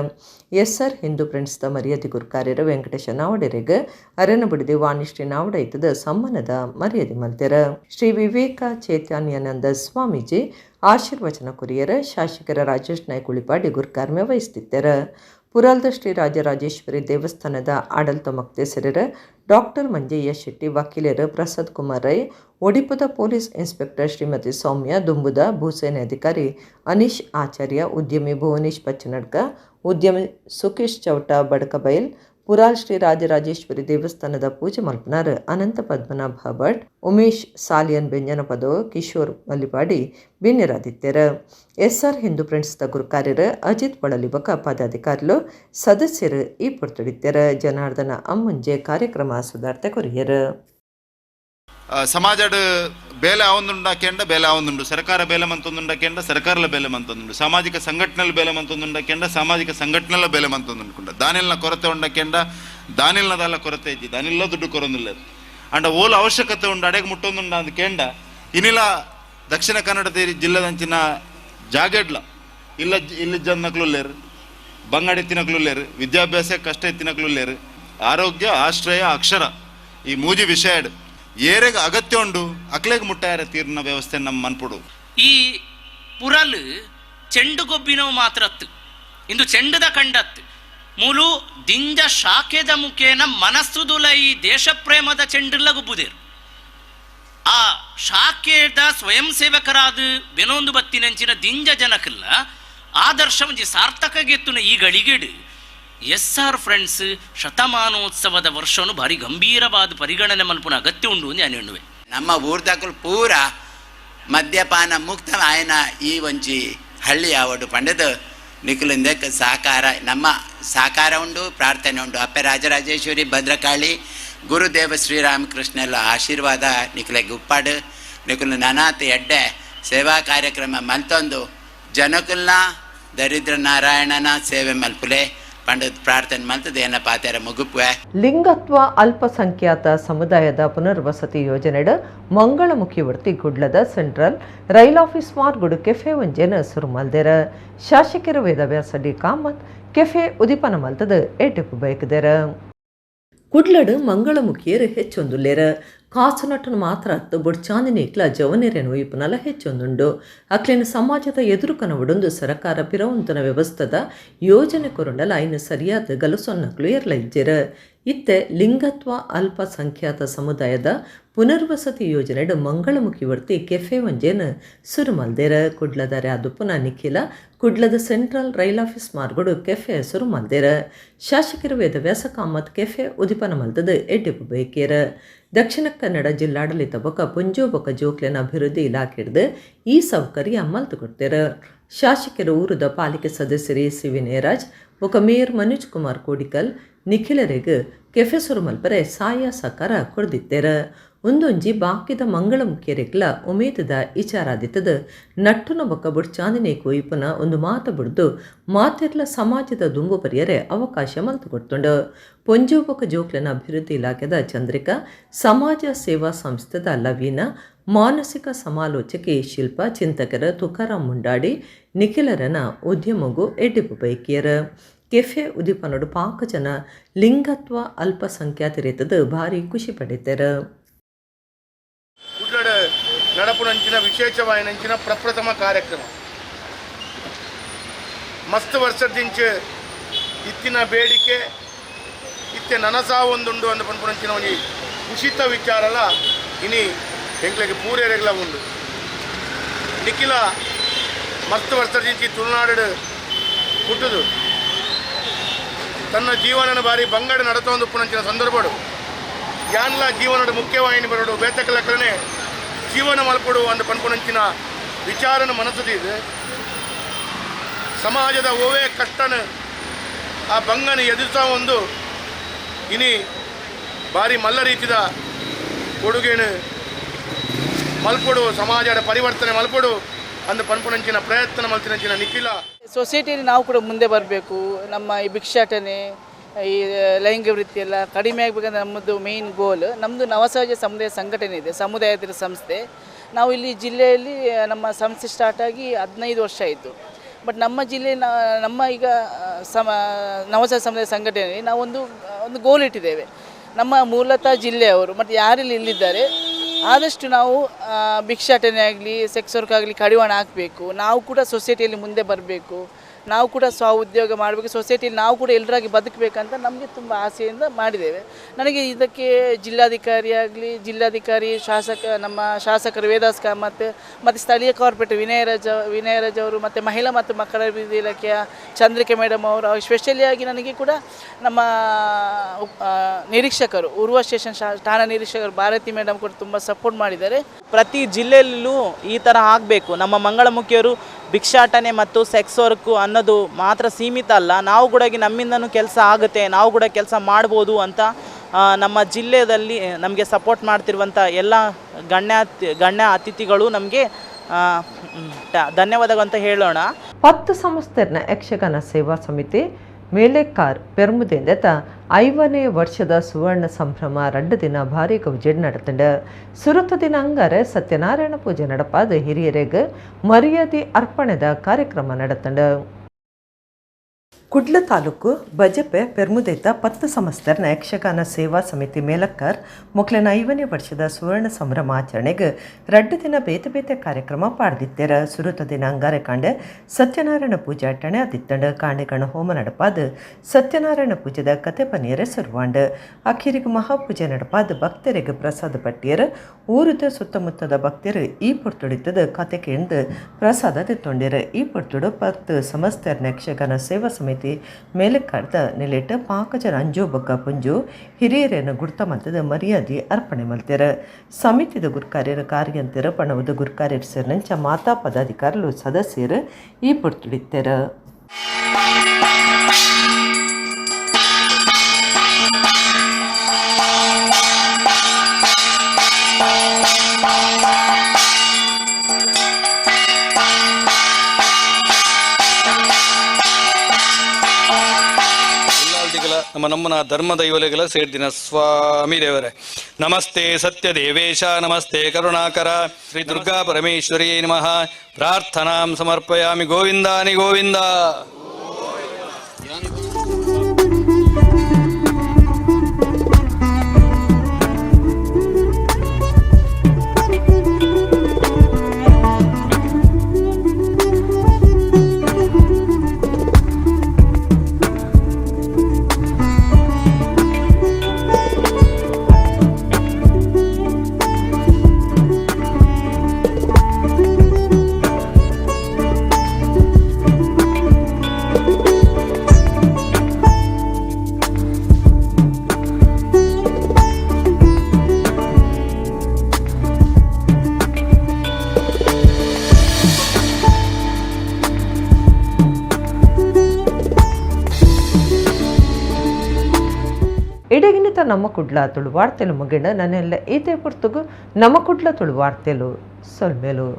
SR ಹಿಂದೂ ಫ್ರೆಂಡ್ಸ್ದ ಮರ್ಯಾದೆ ಗುರುಕಾರ್ಯರ ವೆಂಕಟೇಶ ನಾವಡೆರೆಗೆ ಅರನಬಿಡದೆ ವಾಣಿಶ್ರೀ ನಾವಡ ಐತದ ಸಮ್ಮಾನದ ಮರ್ಯಾದೆ ಮಲ್ತೆರ. ಶ್ರೀ ವಿವೇಕ ಚೈತನ್ಯಾನಂದ ಸ್ವಾಮೀಜಿ ಆಶೀರ್ವಚನ ಕುರಿಯರ ಶಾಸಕರ ರಾಜೇಶ್ ನಾಯ್ಕ ಉಳಿಪಾಡಿ ಗುರುಕಾರ್ಯ ವಹಿಸ್ತಿದ್ದರ. ಪುರಾಲ್ದ ಶ್ರೀ ರಾಜರಾಜೇಶ್ವರಿ ದೇವಸ್ಥಾನದ ಆಡಳಿತ ಮುಕ್ತೇಸರರ ಡಾಕ್ಟರ್ ಮಂಜಯ್ಯ ಶೆಟ್ಟಿ, ವಕೀಲರು ಪ್ರಸಾದ್ ಕುಮಾರ್ ರೈ, ಒಡಿಪದ ಪೊಲೀಸ್ ಇನ್ಸ್ಪೆಕ್ಟರ್ ಶ್ರೀಮತಿ ಸೌಮ್ಯ ದುಂಬುದ, ಭೂಸೇನೆ ಅಧಿಕಾರಿ ಅನೀಶ್ ಆಚಾರ್ಯ, ಉದ್ಯಮಿ ಭುವನೇಶ್ ಪಚ್ಚನಡ್ಕ, ಉದ್ಯಮಿ ಸುಖೇಶ್ ಚೌಟ ಬಡಕಬೈಲ್, ಪುರಾಲ್ ಶ್ರೀ ರಾಜರಾಜೇಶ್ವರಿ ದೇವಸ್ಥಾನದ ಪೂಜೆ ಮಲ್ಪನಾರ್ ಅನಂತ ಪದ್ಮನಾಭ ಭಟ್, ಉಮೇಶ್ ಸಾಲಿಯನ್ ಬೆಂಜನ ಪದೋ, ಕಿಶೋರ್ ಮಲ್ಲಿಪಾಡಿ ಬಿನ್ನಿರಾದಿತ್ಯರ. SR ಹಿಂದೂ ಫ್ರೆಂಡ್ಸ್ದ ಗುರುಕಾರ್ಯರ ಅಜಿತ್ ಬಳಲಿಬಕ ಪದಾಧಿಕಾರಿಗಳು ಸದಸ್ಯರು ಈ ಪುರ್ತುಡಿತ್ಯರ. ಜನಾರ್ದನ ಅಮ್ಮುಂಜೆ ಕಾರ್ಯಕ್ರಮ ಸುಧಾರ್ತೆ ಕೊರಿಯರ. ಸಮಾಜಡ್ ಬೇಲೆ ಆವೊಂದುಂಡಾಕೆಂಡ ಬೇಲೆ ಆವೊಂದುಂಡು, ಸರ್ಕಾರ ಬೇಲೆ ಮಂತೊಂದುಂಡಾಕೆಂಡ ಸರ್ಕಾರಲ ಬೇಲೆ ಮಂತೊಂದುಂಡು, ಸಾಮಾಜಿಕ ಸಂಘಟನೆల ಬೇಲೆ ಮಂತೊಂದುಂಡಾಕೆಂಡ ಸಾಮಾಜಿಕ ಸಂಘಟನೆల ಬೇಲೆ ಮಂತೊಂದುಂಡುಂಡ, ದಾನಿಲ್ನ ಕೊರತೆ ಉಂಡಾಕೆಂಡ ದಾನಿಲ್ನದಲ್ಲ ಕೊರತೆ ಇಜ್ಜಿ ದಾನಿಲ್ಲ ದುಡ್ಡು ಕೊರೊಂದುಲ್ಲೆರ್ ಅಂಡ ಓಲ ಅವಶ್ಯಕತೆ ಉಂಡು ಅಡೆಗೆ ಮುಟ್ಟೊಂದುಂಡ ಅಂದ್ಕೆಂಡ ಇನ್ನಿಲ ದಕ್ಷಿಣ ಕನ್ನಡ ಜಿಲ್ಲೆದಂಚಿನ ಜಾಗೆಡ್ಲ ಇಲ್ಲ ಇಲ್ಲಿ ಜನಕ್ಲುಲ್ಲೇರು, ಬಂಗಾಡಿ ತಿನ್ನಕ್ಲುಲ್ಲೇರು, ವಿದ್ಯಾಭ್ಯಾಸ ಕಷ್ಟ ತಿನ್ನಕ್ಲುಲ್ಲೇರು, ಆರೋಗ್ಯ ಆಶ್ರಯ ಅಕ್ಷರ ಈ ಮೂಜಿ ವಿಷಯ ಏರೆಗೆ ಅಗತ್ಯ ಉಂಡು ಅಕ್ಲೆಗೆ ಮುಟ್ಟಾರ ತೀರ್ನ ವ್ಯವಸ್ಥೆ ನಮ್ಮ ಮನ್ಪುಡು. ಈ ಪುರಲ್ ಚೆಂಡು ಗೊಬ್ಬಿನವು ಮಾತ್ರ ಇಂದು ಚೆಂಡದ ಕಂಡತ್ತು ಮೂಲು ದಿಂಜ ಶಾಖೆದ ಮುಖೇನ ಮನಸ್ಸುದುಲ ಈ ದೇಶ ಪ್ರೇಮದ ಚೆಂಡುಲ್ಲ ಗುಬ್ಬುದೇರು ಆ ಶಾಖೆದ ಸ್ವಯಂ ಸೇವಕರಾದ ಬೆನೊಂದು ಬತ್ತಿನಂಚಿನ ದಿಂಜ ಜನಕಲ್ಲ ಆದರ್ಶ ಒಂಜಿ ಸಾರ್ಥಕ ಗೆತ್ತುನ ಈ ಗಳಿಗೆಡು SR ಫ್ರೆಂಡ್ಸ್ ಶತಮಾನೋತ್ಸವದ ವರ್ಷವನ್ನು ಭಾರಿ ಗಂಭೀರವಾದ ಪರಿಗಣನೆ ಮಲ್ಪುನ ಅಗತ್ಯ ಉಂಡು ಅಂತ ನಾನು ಹೇಳುವೆ. ನಮ್ಮ ಊರ್ದಾಕಲು ಪೂರ ಮದ್ಯಪಾನ ಮುಕ್ತ ಆಯನ ಈ ಒಂಜಿ ಹಳ್ಳಿ ಆವಡು ಪಂಡದು ನಿಖಿಲಿಂದಕ್ಕೆ ಸಹಕಾರ ನಮ್ಮ ಸಹಕಾರ ಉಂಡು, ಪ್ರಾರ್ಥನೆ ಉಂಡು. ಅಪ್ಪೆ ರಾಜರಾಜೇಶ್ವರಿ ಭದ್ರಕಾಳಿ ಗುರುದೇವ ಶ್ರೀರಾಮಕೃಷ್ಣಲ್ಲ ಆಶೀರ್ವಾದ ನಿಖಿಲೆಗೆ ಉಪ್ಪಾಡು ನಿಖಿಲು ನನಾತ್ ಎಡ್ಡೆ ಸೇವಾ ಕಾರ್ಯಕ್ರಮ ಮಲ್ತೊಂದು ಜನಕುಲ್ನ ದರಿದ್ರ ನಾರಾಯಣನ ಸೇವೆ ಮಲ್ಪುಲೆ ಪಂಡದ ಪ್ರಾರ್ಥನೆ ಮಲ್ತದ ಏನ ಪಾತ್ಯಾರ ಮುಗುಪುವೆ. ಲಿಂಗತ್ವ ಅಲ್ಪಸಂಖ್ಯಾತ ಸಮುದಾಯದ ಪುನರ್ವಸತಿ ಯೋಜನೆಡ ಮಂಗಳಮುಖಿ ವರ್ತಿ ಗುಡ್ಲದ ಸೆಂಟ್ರಲ್ ರೈಲ್ ಆಫೀಸ್ ಮಾರ್ಗುಡು ಕೆಫೆ ಒಂಜೆನ ಸುರುಮಲ್ದೆರ. ಶಾಸಕರ ವೇದವ್ಯಾಸ ಡಿ ಕಾಮತ್ ಕೆಫೆ ಉದಿಪನ ಮಲ್ತದ ಏಟೆಪು ಬೈಕದೆರ. ಕುಡ್ಲಡು ಮಂಗಳಮುಖಿಯರು ಹೆಚ್ಚೊಂದುಲ್ಲೆರ. ಕಾಸುನಟ್ಟನು ಮಾತ್ರ ಅತ್ತು ಬೊಡ್ಚಾಂದಿನೇಕ್ಲ ಜವನೆರೆನು ಇಪ್ಪುನಲ ಹೆಚ್ಚೊಂದುಂಡು. ಅಕ್ಲಿನ ಸಮಾಜದ ಎದುರು ಕನವಡೊಂದು ಸರಕಾರ ಪಿರವಂತನ ವ್ಯವಸ್ಥದ ಯೋಜನೆ ಕೊರೊಂಡಲ ಐನು ಸರಿಯಾದ ಗಲಸೊನ್ನಕ್ಲು ಎರಲ ಇಜ್ಜೆರ. ಇತ್ತೆ ಲಿಂಗತ್ವ ಅಲ್ಪಸಂಖ್ಯಾತ ಸಮುದಾಯದ ಪುನರ್ವಸತಿ ಯೋಜನೆಡು ಮಂಗಳಮುಖಿ ವರ್ತಿ ಕೆಫೆ ಒಂಜೇನು ಸುರುಮಲ್ದೆರ. ಕುಡ್ಲದ ರ್ಯಾದುಪುನ ನಿಖಿಲ ಕುಡ್ಲದ ಸೆಂಟ್ರಲ್ ರೈಲ್ ಆಫೀಸ್ ಮಾರ್ಗುಡು ಕೆಫೆ ಸುರುಮಲ್ದೆರ. ಶಾಸಕರ ವೇದವ್ಯಾಸ ಕಾಮತ್ ಕೆಫೆ ಉದಿಪನ ಮಲ್ತದ ಎಡ್ಡೆಪು ಬೈಕೇರ. ದಕ್ಷಿಣ ಕನ್ನಡ ಜಿಲ್ಲಾಡಳಿತ ಬೊಕ ಪುಂಜೋಬೊಕ ಜೋಕ್ಲೆನ ಅಭಿವೃದ್ಧಿ ಇಲಾಖೆಡ್ದು ಈ ಸೌಕರ್ಯ ಮಲ್ತು ಕೊಡ್ತೇರ. ಶಾಸಕರು ಊರದ ಪಾಲಿಕೆ ಸದಸ್ಯರು ಸಿ ವಿನಯರಾಜ್ ಬೊಕ ಮೇಯರ್ ಮನೋಜ್ ಕುಮಾರ್ ಕೋಡಿಕಲ್ ನಿಖಿಲರಿಗೆ ಕೆಫೆ ಸುರುಮಲ್ಪರೆ ಸಹಾಯ ಸಹಕಾರ ಕೊಡ್ದಿತ್ತೇರ. ಒಂದೊಂಜಿ ಬಾಕಿದ ಮಂಗಳಮುಖಿಯರೆಗ್ಲ ಉಮೇದದ ಇಚಾರಾದಿತ್ತದ ನಟ್ಟುನ ಬೊಕ್ಕ ಬುಡ್ ಚಾಂದಿನೇ ಕೊಯ್ಪುನ ಒಂದು ಮಾತ ಬುಡ್ದು ಮಾತೆರ್ಲ ಸಮಾಜದ ದುಂಬು ಪರಿಯರೆ ಅವಕಾಶ ಮಲ್ತು ಕೊಡ್ತುಂಡು. ಪೊಂಜೋಬೊಕ ಜೋಕ್ಲನ ಅಭಿವೃದ್ಧಿ ಇಲಾಖೆದ ಚಂದ್ರಿಕಾ, ಸಮಾಜ ಸೇವಾ ಸಂಸ್ಥೆದ ಲವೀನಾ, ಮಾನಸಿಕ ಸಮಾಲೋಚಕಿ ಶಿಲ್ಪ, ಚಿಂತಕರ ತುಕಾರಾಮ್ ಮುಂಡಾಡಿ ನಿಖಿಲರನ ಉದ್ಯಮಗೂ ಎಡ್ಡಿಪು ಬೈಕಿಯರ. ಕೆಫೆ ಉದಿಪನಡು ಪಾಕ ಜನ ಲಿಂಗತ್ವ ಅಲ್ಪಸಂಖ್ಯಾತರೇತದ ಭಾರಿ ಖುಷಿ ಪಡಿತರ. ಕುಡ್ಲಡ್ ನಡಪುನಂಚಿನ ವಿಶೇಷವಾಯಿನಂಚಿನ ಪ್ರಪ್ರಥಮ ಕಾರ್ಯಕ್ರಮ ಮಸ್ತ್ ವರ್ಷದಿಂಚ ಇತ್ತಿನ ಬೇಡಿಕೆ ಇತ್ತೆ ನನಸಾ ಒಂದುಂಡು ಅಂದು ಪನ್ಪುನಂಚಿನ ಒಂಜಿ ಖುಷಿತ ವಿಚಾರಲ ಇನಿ ಎಂಕ್ಲೆಗೆ ಪೂರೇರೆಗ್ಲ ಉಂಡು. ನಿಖಿಲ ಮಸ್ತ್ ವರ್ಷದಿಂಚಿ ತುಳುನಾಡು ಹುಟ್ಟುದು ತನ್ನ ಜೀವನನ ಬಾರಿ ಬಂಗಡ ನಡತೊಂದು ಪುನಂಚಿನ ಸಂದರ್ಭಡು ಯಾನ್ಲ ಜೀವನದ ಮುಖ್ಯವಾಹಿನಿ ಬರೋಡು ಬೇತಕಲಕ್ಕನೆ ಜೀವನ ಮಲ್ಪಡು ಅಂದು ಪನ್ಪುನಂಚಿನ ವಿಚಾರನ ಮನಸ್ಸುದಿದೆ. ಸಮಾಜದ ಓವೇ ಕಷ್ಟನ ಆ ಬಂಗನ ಎದುರಿಸೋ ಒಂದು ಇನಿ ಬಾರಿ ಮಲ್ಲ ರೀತಿದ ಕೊಡುಗೆನು ಮಲ್ಪಡು ಸಮಾಜದ ಪರಿವರ್ತನೆ ಮಲ್ಪಡು ಅಂದು ಪನ್ಪುನಂಚಿನ ಪ್ರಯತ್ನ ಮಲ್ತಿನಂಚಿನ ನಿಖಿಲ. ಸೊಸೈಟಿಯಲ್ಲಿ ನಾವು ಕೂಡ ಮುಂದೆ ಬರಬೇಕು. ನಮ್ಮ ಈ ಭಿಕ್ಷಾಟನೆ ಈ ಲೈಂಗಿಕ ವೃತ್ತಿ ಎಲ್ಲ ಕಡಿಮೆ ಆಗಬೇಕಂದ್ರೆ ನಮ್ಮದು ಮೇಯ್ನ್ ಗೋಲ್. ನಮ್ಮದು ನವಸಹಜ ಸಮುದಾಯ ಸಂಘಟನೆ ಇದೆ, ಸಮುದಾಯದ ಸಂಸ್ಥೆ. ನಾವು ಇಲ್ಲಿ ಜಿಲ್ಲೆಯಲ್ಲಿ ನಮ್ಮ ಸಂಸ್ಥೆ ಸ್ಟಾರ್ಟ್ ಆಗಿ 15 ವರ್ಷ ಆಯಿತು. ಬಟ್ ನಮ್ಮ ಜಿಲ್ಲೆ ನಮ್ಮ ಈಗ ನವೋತ್ಸವ ಸಮುದಾಯ ಸಂಘಟನೆಯಲ್ಲಿ ನಾವು ಒಂದು ಗೋಲ್ ಇಟ್ಟಿದ್ದೇವೆ. ನಮ್ಮ ಮೂಲತಃ ಜಿಲ್ಲೆಯವರು ಮತ್ತು ಯಾರೆಲ್ಲ ಇಲ್ಲಿದ್ದಾರೆ ಆದಷ್ಟು ನಾವು ಭಿಕ್ಷಾಟನೆ ಆಗಲಿ ಸೆಕ್ಸ್ ವರ್ಕ್ ಆಗಲಿ ಕಡಿವಾಣ ಹಾಕಬೇಕು. ನಾವು ಕೂಡ ಸೊಸೈಟಿಯಲ್ಲಿ ಮುಂದೆ ಬರಬೇಕು, ನಾವು ಕೂಡ ಉದ್ಯೋಗ ಮಾಡಬೇಕು, ಸೊಸೈಟಿಯಲ್ಲಿ ನಾವು ಕೂಡ ಎಲ್ಲರಾಗಿ ಬದುಕಬೇಕಂತ ನಮಗೆ ತುಂಬ ಆಸೆಯಿಂದ ಮಾಡಿದ್ದೇವೆ. ನನಗೆ ಇದಕ್ಕೆ ಜಿಲ್ಲಾಧಿಕಾರಿ ನಮ್ಮ ಶಾಸಕರು ವೇದಾಸ್ ಕಾಮತ್ ಮತ್ತು ಸ್ಥಳೀಯ ಕಾರ್ಪೊರೇಟರ್ ವಿನಯರಾಜ್ ಅವರು ಮತ್ತು ಮಹಿಳಾ ಮತ್ತು ಮಕ್ಕಳ ಅಭಿವೃದ್ಧಿ ಇಲಾಖೆಯ ಚಂದ್ರಿಕೆ ಮೇಡಮ್ ಅವರು ಸ್ಪೆಷಲಿ ಆಗಿ ನನಗೆ ಕೂಡ ನಮ್ಮ ನಿರೀಕ್ಷಕರು ಉರ್ವ ಸ್ಟೇಷನ್ ಠಾಣಾ ನಿರೀಕ್ಷಕರು ಭಾರತಿ ಮೇಡಮ್ ಕೂಡ ತುಂಬ ಸಪೋರ್ಟ್ ಮಾಡಿದ್ದಾರೆ. ಪ್ರತಿ ಜಿಲ್ಲೆಯಲ್ಲೂ ಈ ಥರ ಆಗಬೇಕು. ನಮ್ಮ ಮಂಗಳಮುಖಿಯರು ಭಿಕ್ಷಾಟನೆ ಮತ್ತು ಸೆಕ್ಸ್ ವರ್ಕು ಅನ್ನೋದು ಮಾತ್ರ ಸೀಮಿತ ಅಲ್ಲ, ನಾವು ಕೂಡ ನಮ್ಮಿಂದನೂ ಕೆಲಸ ಆಗುತ್ತೆ, ನಾವು ಕೂಡ ಕೆಲಸ ಮಾಡ್ಬೋದು ಅಂತ ನಮ್ಮ ಜಿಲ್ಲೆಯಲ್ಲಿ ನಮಗೆ ಸಪೋರ್ಟ್ ಮಾಡ್ತಿರುವಂಥ ಎಲ್ಲ ಗಣ್ಯ ಅತಿಥಿಗಳು ನಮಗೆ ಧನ್ಯವಾದಗಳು ಅಂತ ಹೇಳೋಣ. 10 ಸಂಸ್ಥೆರ್ನ ಯಕ್ಷಗಾನ ಸೇವಾ ಸಮಿತಿ ಮೇಲೆಕಾರ್ ಪೆರ್ಮುದೆಂದೆತ 5ನೇ ವರ್ಷದ ಸುವರ್ಣ ಸಂಭ್ರಮ 2 ದಿನ ಭಾರಿ ಗೌಜೆಡ್ ನಡೆತಂಡ. ಸುರುತ ದಿನ ಅಂಗಾರೆ ಸತ್ಯನಾರಾಯಣ ಪೂಜೆ ನಡಪಾದ ಹಿರಿಯರಿಗೆ ಮರ್ಯಾದೆ ಅರ್ಪಣೆದ ಕಾರ್ಯಕ್ರಮ ನಡೆತಂಡ. ಕುಡ್ಲ ತಾಲೂಕು ಬಜಪೆ ಪೆರ್ಮುದೈತ 10 ಸಂಸ್ಥೆರ್ನ ಯಕ್ಷಗಾನ ಸೇವಾ ಸಮಿತಿ ಮೇಲಕ್ಕರ್ ಮೊಕ್ಲೆನ 5ನೇ ವರ್ಷದ ಸುವರ್ಣ ಸಂಭ್ರಮ ಆಚರಣೆಗೆ 2 ದಿನ ಬೇತೆ ಕಾರ್ಯಕ್ರಮ ಪಾಡ್ದಿತ್ತೇರ. ಸುರುತ ದಿನ ಅಂಗಾರೆ ಕಾಂಡೆ ಸತ್ಯನಾರಾಯಣ ಪೂಜೆ ಅಟ್ಟಣೆ ಆದಿತ್ತಂಡ. ಕಾಂಡೆಗಣ ಹೋಮ ನಡಪಾದ ಸತ್ಯನಾರಾಯಣ ಪೂಜೆದ ಕತೆ ಪನಿಯರೆ ಸುರುವಾಂಡ. ಅಖೀರಿಗೆ ಮಹಾಪೂಜೆ ನಡಪಾದ ಭಕ್ತರಿಗೆ ಪ್ರಸಾದ ಪಟ್ಟಿಯರ ಊರದ ಸುತ್ತಮುತ್ತದ ಭಕ್ತರು ಈ ಪೊರ್ತುಡಿತದ ಕತೆ ಕೇಂದ್ರ ಪ್ರಸಾದ ತಿತ್ತೊಂಡಿರ. ಈ ಪೊರ್ತುಡು 10 ಸಂಸ್ಥೆರ್ನ ಯಕ್ಷಗಾನ ಸೇವಾ ಸಮಿತಿ ಮೇಲೆಕಾರ್ದ ನೆಲೆಟ ಪಾಕಜನ ಅಂಜೋ ಬಗ್ಗ ಪುಂಜು ಹಿರಿಯರನ್ನು ಗುರ್ತ ಮತದ ಮರ್ಯಾದೆ ಅರ್ಪಣೆ ಮಲ್ತೆರ. ಸಮಿತಿದ ಗುರ್ಕಾರ್ಯರ ಕಾರ್ಯಂತರ ಪಣವದ ಗುರ್ಕಾರ್ಯರ ಸೇರಿನಂಚ ಮಾತಾ ಪದಾಧಿಕಾರಿಗಳು ಸದಸ್ಯರು ಈ ಪೊರ್ತುಡಿತ್ತೆರ. ನಮ್ಮನ ಧರ್ಮ ದೈವಲೆಗಳ ಸೇರ್ದಿನ ಸ್ವಾಮಿ ದೇವರೇ. ನಮಸ್ತೆ ಸತ್ಯ ದೇವೇಶ, ನಮಸ್ತೆ ಕರುಣಾಕರ, ಶ್ರೀ ದುರ್ಗಾ ಪರಮೇಶ್ವರಿ ನಮಃ. ಪ್ರಾರ್ಥನಾಂ ಸಮರ್ಪಯಾಮಿ. ಗೋವಿಂದಾನಿ ಗೋವಿಂದ. ಇಡಗಿನಿತ ನಮ್ಮ ಕುಡ್ಲ ತುಳುವಾಡ್ತೆಲು ಮುಗಿಣ ನನ್ನೆಲ್ಲ ಈತೆ ಪುರ್ತುಗು ನಮ್ಮ ಕುಡ್ಲ ತುಳುವಾಡ್ತೆಲು ಸೊಲ್ಮೆಲು.